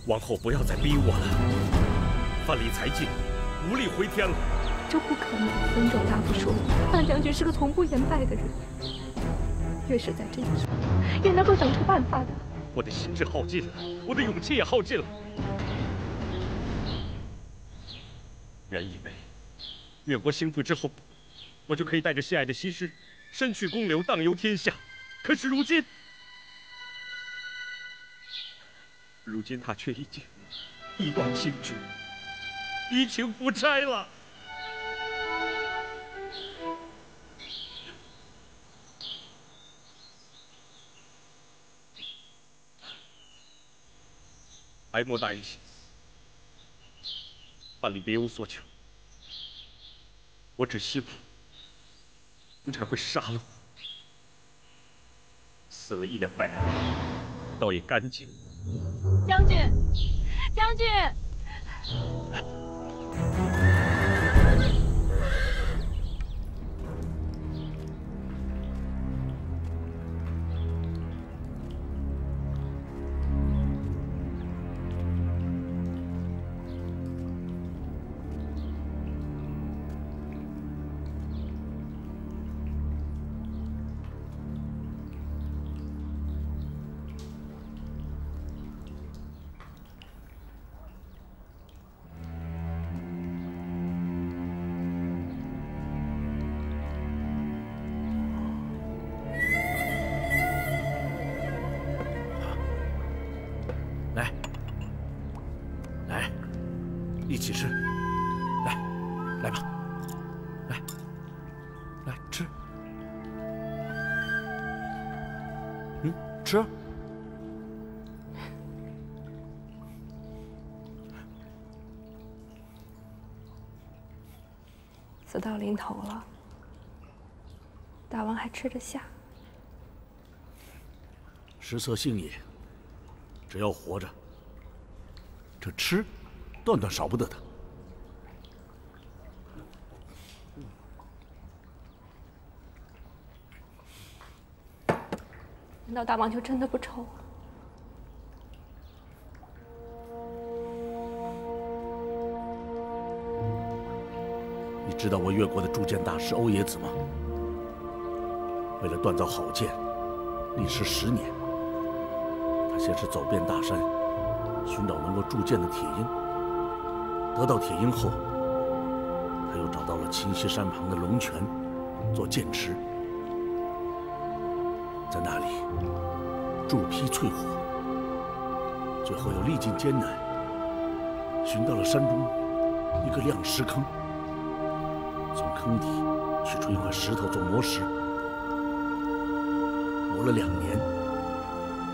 王后不要再逼我了，范蠡才尽，无力回天了。这不可能。文种大夫说，范将军是个从不言败的人，越是在这个时候，越能够想出办法的。我的心智耗尽了，我的勇气也耗尽了。原以为越国兴复之后，我就可以带着心爱的西施，身去公流，荡游天下。可是如今他却已经一往情至，移情夫差了。哀莫大人心思，范蠡别无所求，我只希望夫差会杀了我，死了1、2百人，倒也干净。将军，将军！一起吃，来吧，来吃，吃。死到临头了，大王还吃得下？食色性也，只要活着，这吃断断少不得的。难道大王就真的不愁？你知道我越国的铸剑大师欧冶子吗？为了锻造好剑，历时10年。他先是走遍大山，寻找能够铸剑的铁鹰，得到铁鹰后，他又找到了清溪山旁的龙泉做剑池，在那里铸劈淬火，最后又历尽艰难，寻到了山中一个亮石坑，从坑底取出一块石头做磨石，磨了2年，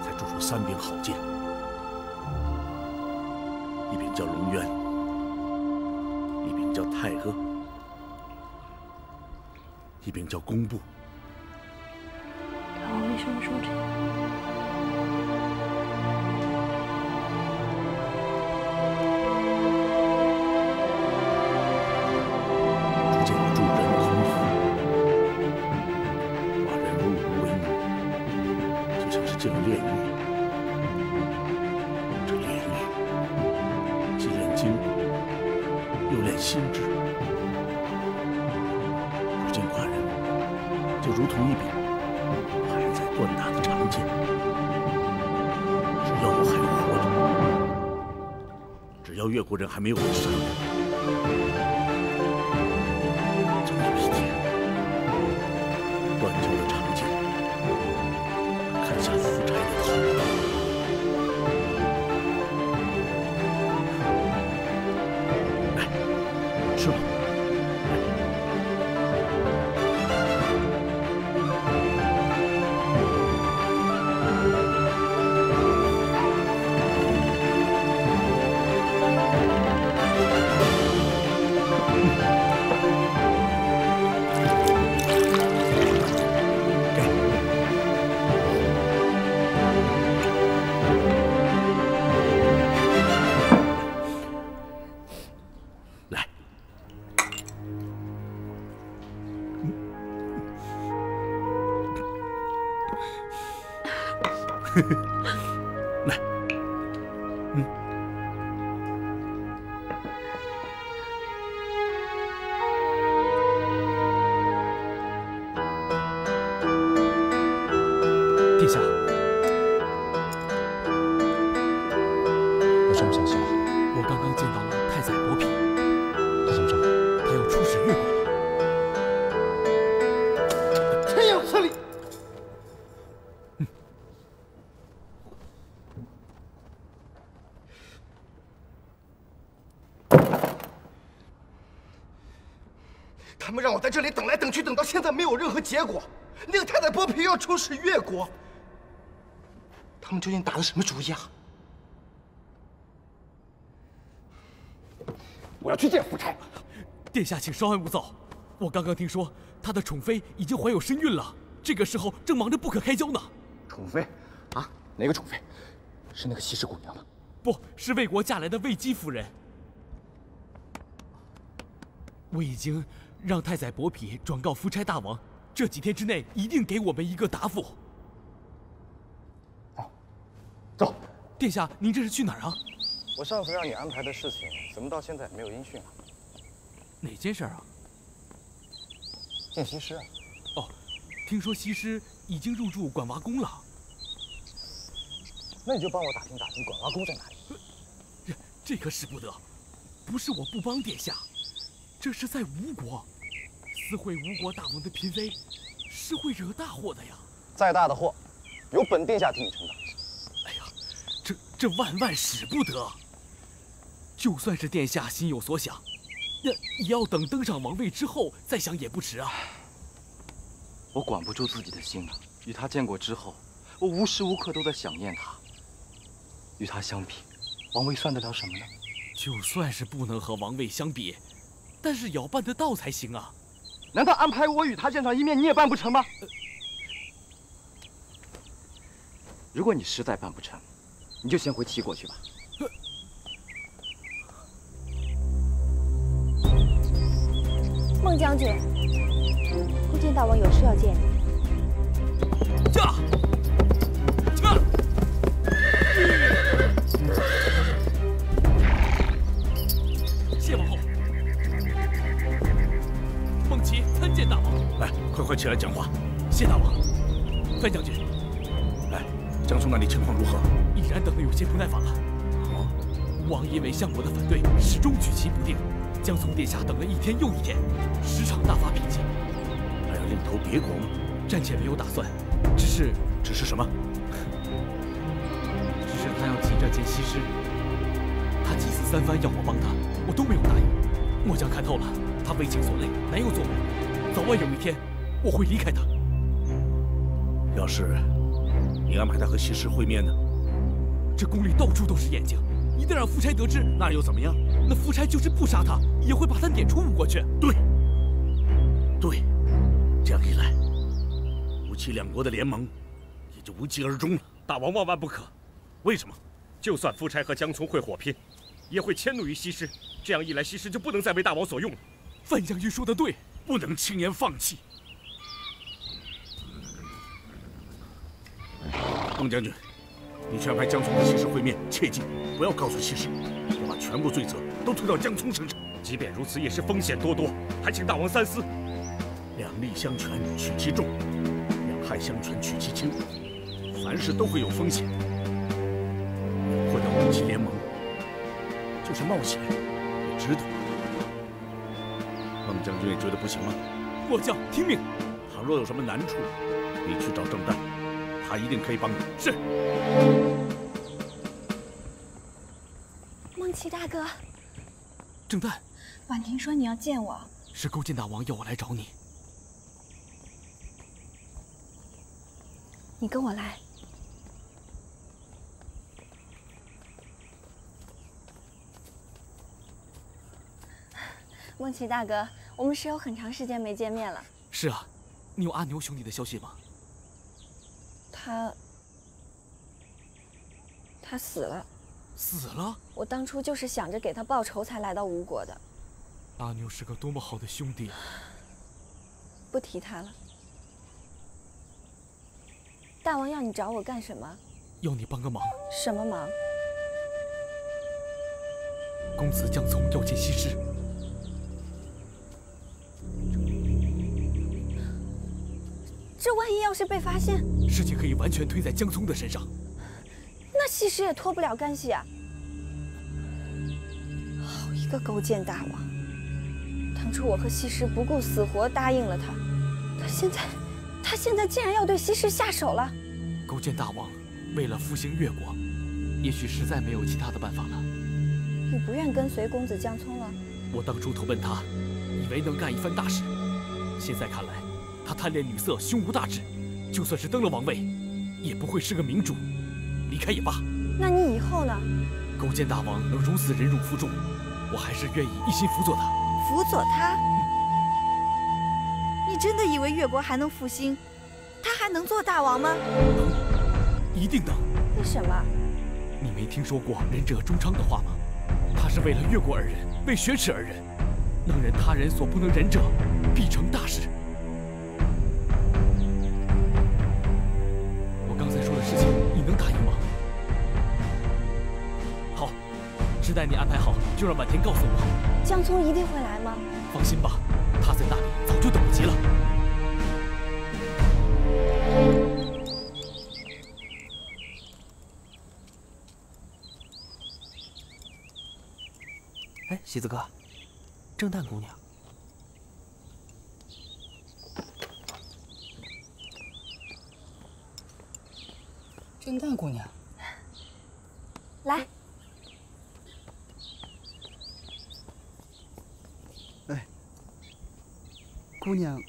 才铸出3柄好剑，一柄叫龙渊，一柄叫太阿，一柄叫工部。大王为什么说这个？铸剑有助人孔府，化人如无为母，就像是进了炼狱。这炼狱既炼筋骨，又炼心智。如今寡人就如同一柄还在锻打的长剑，只要我还活着，只要越国人还没有被杀光，总有一天，断旧的长剑砍下夫差的头。来，吃吧。来，殿下，有什么消息吗？我刚刚见到了太宰伯嚭，他怎么着？他要出使越国了。臣有此理！他们让我在这里等来等去，等到现在没有任何结果。那个太宰伯嚭要出使越国，他们究竟打的什么主意啊？我要去见夫差。殿下，请稍安勿躁。我刚刚听说他的宠妃已经怀有身孕了，这个时候正忙着不可开交呢。宠妃？啊？哪个宠妃？是那个西施姑娘吗？不是魏国嫁来的魏姬夫人。我已经让太宰伯嚭转告夫差大王，这几天之内一定给我们一个答复。走。殿下，您这是去哪儿啊？我上次让你安排的事情，怎么到现在没有音讯啊？哪件事啊？见西施啊。哦，听说西施已经入住管娃宫了。那你就帮我打听打听管娃宫在哪里。这可使不得，不是我不帮殿下，这是在吴国，私会吴国大王的嫔妃，是会惹大祸的呀。再大的祸，由本殿下替你承担。哎呀，这万使不得。就算是殿下心有所想，也要等登上王位之后再想也不迟啊。我管不住自己的心了。与他见过之后，我无时无刻都在想念他。与他相比，王位算得了什么呢？就算是不能和王位相比，但是也要办得到才行啊。难道安排我与他见上一面，你也办不成吗？如果你实在办不成，你就先回齐国去吧。孟将军，勾践大王有事要见你。谢王后。孟齐参见大王。来，快起来讲话。谢大王。范将军，来，江苏那里情况如何？已然等得有些不耐烦了。吴王因为相国的反对，始终举棋不定。江从殿下等了一天又一天，时常大发脾气。还要另投别国吗？暂且没有打算，只是什么？只是他要急着见西施。他几次三番要我帮他，我都没有答应。末将看透了，他为情所累，难有作为。早晚有一天，我会离开他。要是你安排他和西施会面呢？这宫里到处都是眼睛，一旦让夫差得知，那又怎么样？那夫差就是不杀他，也会把他撵出吴国去。对，这样一来，吴齐两国的联盟也就无疾而终了。大王万万不可！为什么？就算夫差和江聪会火拼，也会迁怒于西施。这样一来，西施就不能再为大王所用了。范将军说的对，不能轻言放弃。孟将军，你去安排江聪和西施会面，切记不要告诉西施，我把全部罪责都推到江聪身上。即便如此，也是风险多多，还请大王三思。两利相权取其重，两害相权取其轻，凡事都会有风险。破掉吴齐联盟，就是冒险，也值得。孟将军也觉得不行吗？末将听命。倘若有什么难处，你去找郑旦，他一定可以帮你。是。孟奇大哥，郑旦，婉婷说你要见我，是勾践大王要我来找你。你跟我来。孟奇大哥，我们是有很长时间没见面了。是啊，你有阿牛兄弟的消息吗？他死了。死了？我当初就是想着给他报仇才来到吴国的。阿牛是个多么好的兄弟啊！不提他了。大王要你找我干什么？要你帮个忙。什么忙？公子江聪要见西施。这万一要是被发现，事情可以完全推在江聪的身上。那西施也脱不了干系啊！好一个勾践大王！当初我和西施不顾死活答应了他，他现在竟然要对西施下手了。勾践大王为了复兴越国，也许实在没有其他的办法了。你不愿跟随公子江聪了？我当初投奔他，以为能干一番大事，现在看来，他贪恋女色，胸无大志，就算是登了王位，也不会是个明主。离开也罢。那你以后呢？勾践大王能如此忍辱负重，我还是愿意一心辅佐他。辅佐他？你真的以为越国还能复兴？他还能做大王吗？能，一定能。为什么？你没听说过仁者中昌的话吗？他是为了越国而仁，为雪耻而仁。能忍他人所不能忍者，必成大事。我刚才说的事情，你能答应吗？好，只待你安排好，就让婉婷告诉我。江聪一定会来吗？放心吧，他在那里早就等不及了。哎，喜子哥，郑旦姑娘。郑旦姑娘，来。哎，姑娘，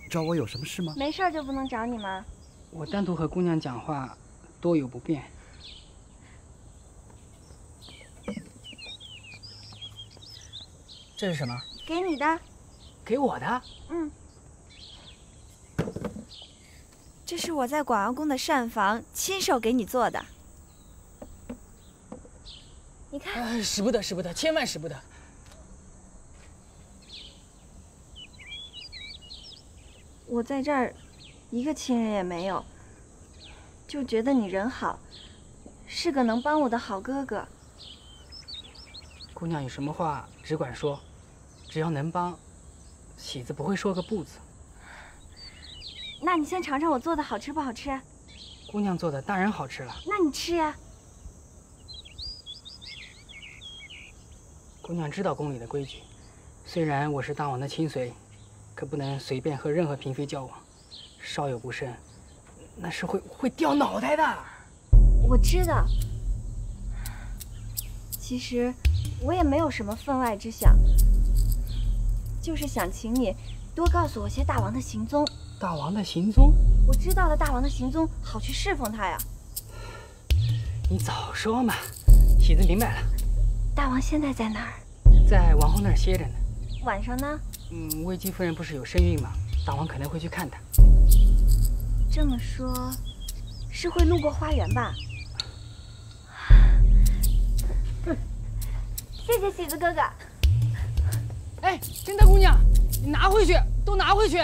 找我有什么事吗？没事就不能找你吗？我单独和姑娘讲话，多有不便。这是什么？给你的。给我的？嗯。这是我在广阳宫的膳房亲手给你做的。你看。使不得，使不得，千万使不得。我在这儿，一个亲人也没有，就觉得你人好，是个能帮我的好哥哥。姑娘有什么话只管说，只要能帮，喜子不会说个不字。那你先尝尝我做的好吃不好吃？姑娘做的当然好吃了。那你吃呀。姑娘知道宫里的规矩，虽然我是大王的亲随，可不能随便和任何嫔妃交往，稍有不慎，那是会掉脑袋的。我知道，其实我也没有什么分外之想，就是想请你多告诉我些大王的行踪。大王的行踪？我知道了大王的行踪，好去侍奉他呀。你早说嘛！喜子明白了。大王现在在哪儿？在王后那儿歇着呢。晚上呢？魏姬夫人不是有身孕吗？大王可能会去看她。这么说，是会路过花园吧？谢谢喜子哥哥。哎，真的姑娘，你拿回去，都拿回去。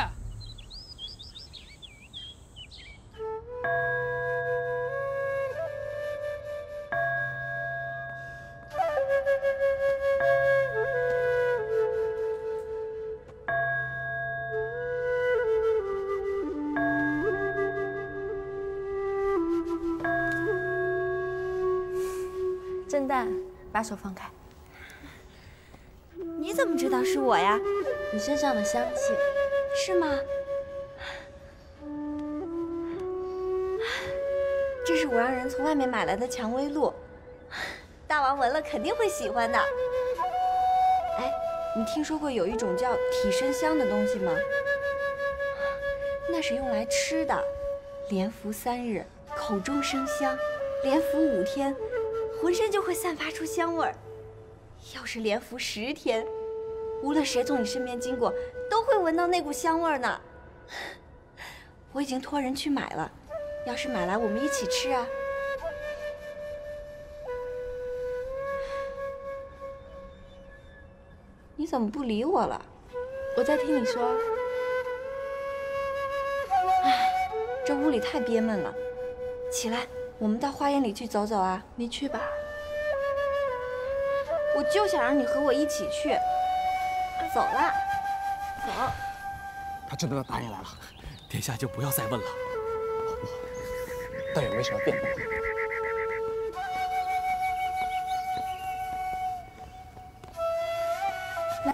郑旦，把手放开。你怎么知道是我呀？你身上的香气，是吗？这是我让人从外面买来的蔷薇露，大王闻了肯定会喜欢的。哎，你听说过有一种叫体参香的东西吗？那是用来吃的，连服3日，口中生香；连服5天，浑身就会散发出香味儿。要是连服10天，无论谁从你身边经过，都会闻到那股香味儿呢。我已经托人去买了，要是买来，我们一起吃啊。你怎么不理我了？我在听你说。唉，这屋里太憋闷了。起来，我们到花园里去走走啊。你去吧。我就想让你和我一起去。走了，走。他真的要打你来了，殿下就不要再问了。倒也没什么变故。来。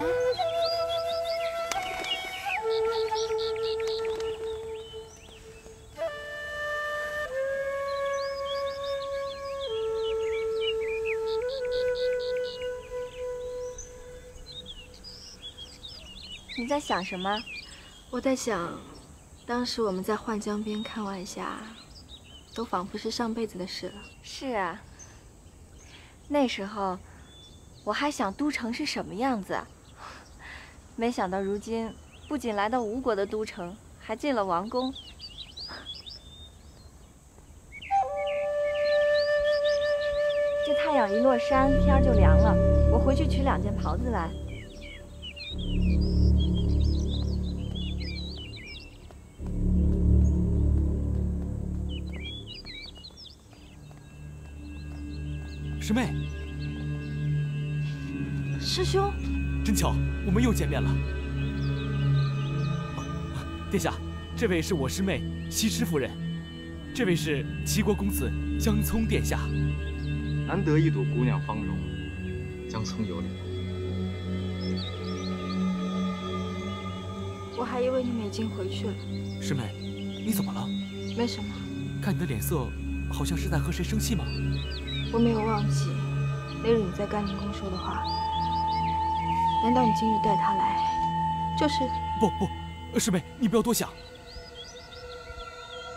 你在想什么？我在想，当时我们在浣江边看晚霞，都仿佛是上辈子的事了。是啊，那时候我还想都城是什么样子，没想到如今不仅来到吴国的都城，还进了王宫。这太阳一落山，天就凉了，我回去取2件袍子来。师妹，师兄，真巧，我们又见面了。殿下，这位是我师妹西施夫人，这位是齐国公子江聪殿下。难得一睹姑娘芳容，江聪有礼。我还以为你们已经回去了。师妹，你怎么了？没什么。看你的脸色，好像是在和谁生气吗？我没有忘记那日你在甘宁宫说的话。难道你今日带他来，就是？不，师妹，你不要多想。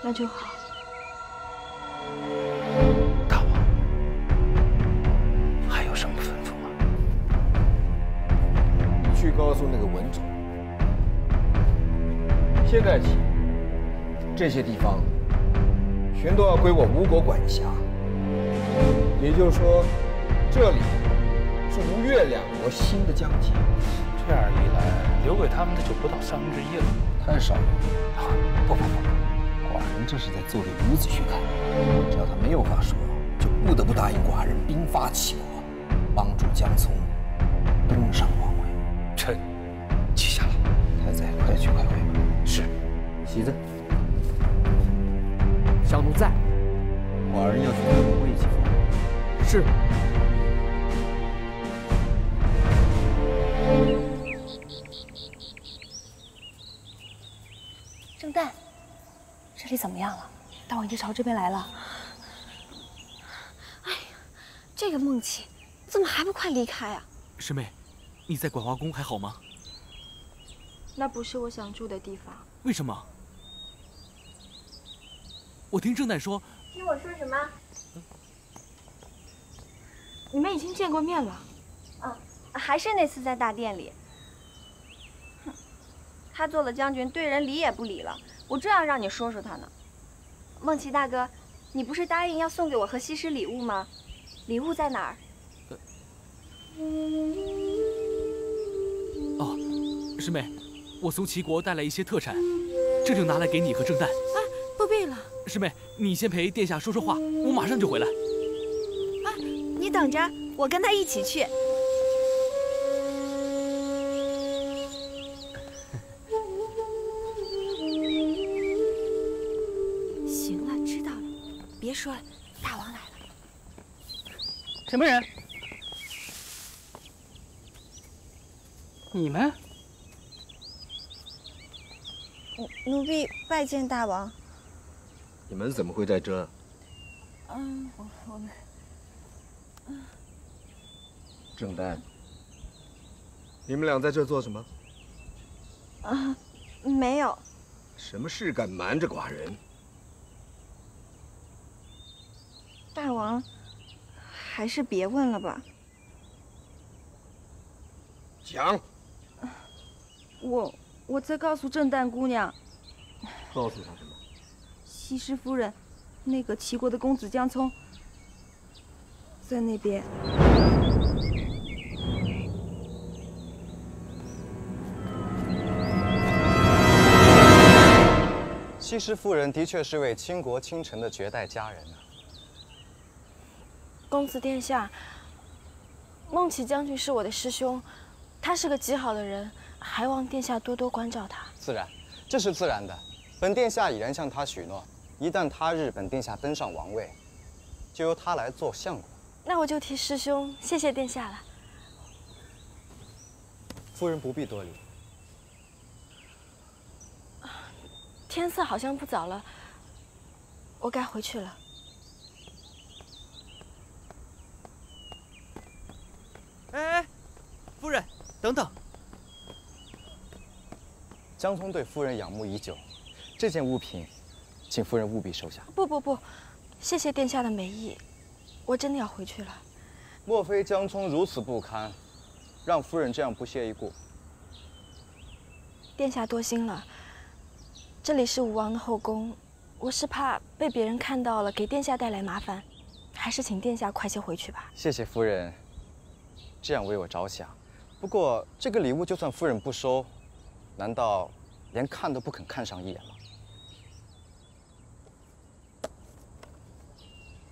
那就好。大王，还有什么吩咐吗？去告诉那个文种，现在起，这些地方全都要归我吴国管辖。也就是说，这里是吴越2国新的疆界。这样一来，留给他们的就不到1/3了，太少了。不，寡人这是在做给伍子胥看。只要他没有话说，就不得不答应寡人兵发齐国，帮助江聪登上王位。臣记下了。太宰，快去开会吧。是。喜子，小奴在。寡人要去问魏继父。是。这里怎么样了？大王已经朝这边来了。哎呀，这个梦琪怎么还不快离开啊？师妹，你在拐花宫还好吗？那不是我想住的地方。为什么？我听正旦说。听我说什么？你们已经见过面了。还是那次在大殿里。哼，他做了将军，对人理也不理了。我正要让你说说他呢。孟琪大哥，你不是答应要送给我和西施礼物吗？礼物在哪儿？哦，师妹，我从齐国带来一些特产，这就拿来给你和正旦。哎，不必了。师妹，你先陪殿下说说话，我马上就回来。你等着，我跟他一起去。行了，知道了，别说了，大王来了。什么人？你们？奴婢拜见大王。你们怎么会在这？我们。正旦，你们俩在这做什么？没有。什么事敢瞒着寡人？大王，还是别问了吧。讲。我在告诉正旦姑娘。告诉她什么？西施夫人，那个齐国的公子江聪，在那边。西施夫人的确是位倾国倾城的绝代佳人啊。公子殿下，孟琪将军是我的师兄，他是个极好的人，还望殿下多多关照他。自然，这是自然的。本殿下已然向他许诺，一旦他日本殿下登上王位，就由他来做相国。那我就替师兄谢谢殿下了。夫人不必多礼。天色好像不早了，我该回去了。哎，夫人，等等。江聪对夫人仰慕已久，这件物品，请夫人务必收下。不，谢谢殿下的美意，我真的要回去了。莫非江聪如此不堪，让夫人这样不屑一顾？殿下多心了。这里是吴王的后宫，我是怕被别人看到了，给殿下带来麻烦，还是请殿下快些回去吧。谢谢夫人，这样为我着想。不过这个礼物就算夫人不收，难道连看都不肯看上一眼吗？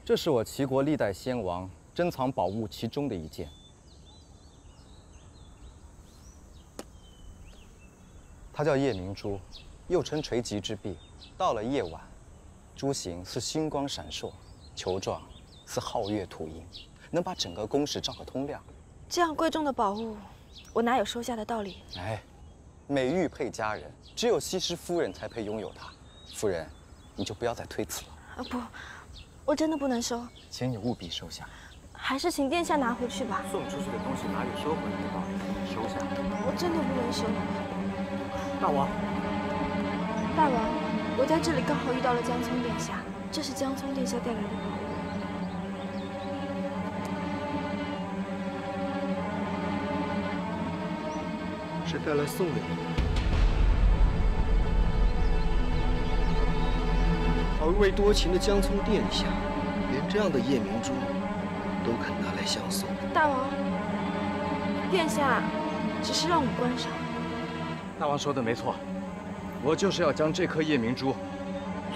这是我齐国历代先王珍藏宝物其中的一件。它叫夜明珠。又称垂棘之璧，到了夜晚，珠形似星光闪烁，球状似皓月吐阴，能把整个宫室照个通亮。这样贵重的宝物，我哪有收下的道理？哎，美玉配佳人，只有西施夫人才配拥有它。夫人，你就不要再推辞了。不，我真的不能收。请你务必收下。还是请殿下拿回去吧。送出去的东西哪有收回来的道理？收下。我真的不能收。大王。大王，我在这里刚好遇到了江聪殿下，这是江聪殿下带来的宝物。是带来送给你的。好一位多情的江聪殿下，连这样的夜明珠都肯拿来相送。大王，殿下只是让我观赏。大王说的没错。我就是要将这颗夜明珠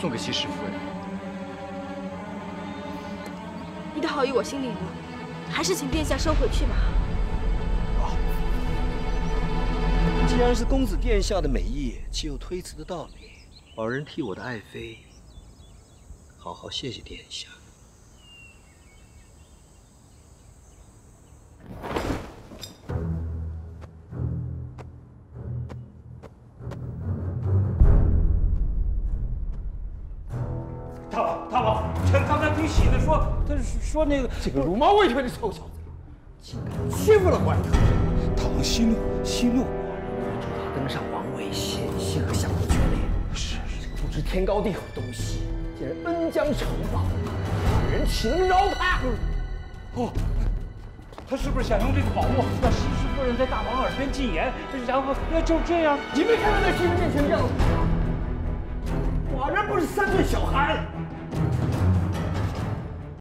送给西施夫人。你的好意我心领了，还是请殿下收回去吧。好，既然是公子殿下的美意，岂有推辞的道理？老人替我的爱妃好好谢谢殿下。刚才挺喜的说，他说那个这个茹毛未退的臭小子，竟敢欺负了寡人堂婶，大王息怒，息怒！助他登上王位，险些和相国决裂。是这个不知天高地厚的东西，竟然恩将仇报，寡人岂能饶他？哦。 他是不是想用这个宝物让西施夫人在大王耳边进言，然后就这样？你没看他在西施面前的样子？寡人不是3岁小孩。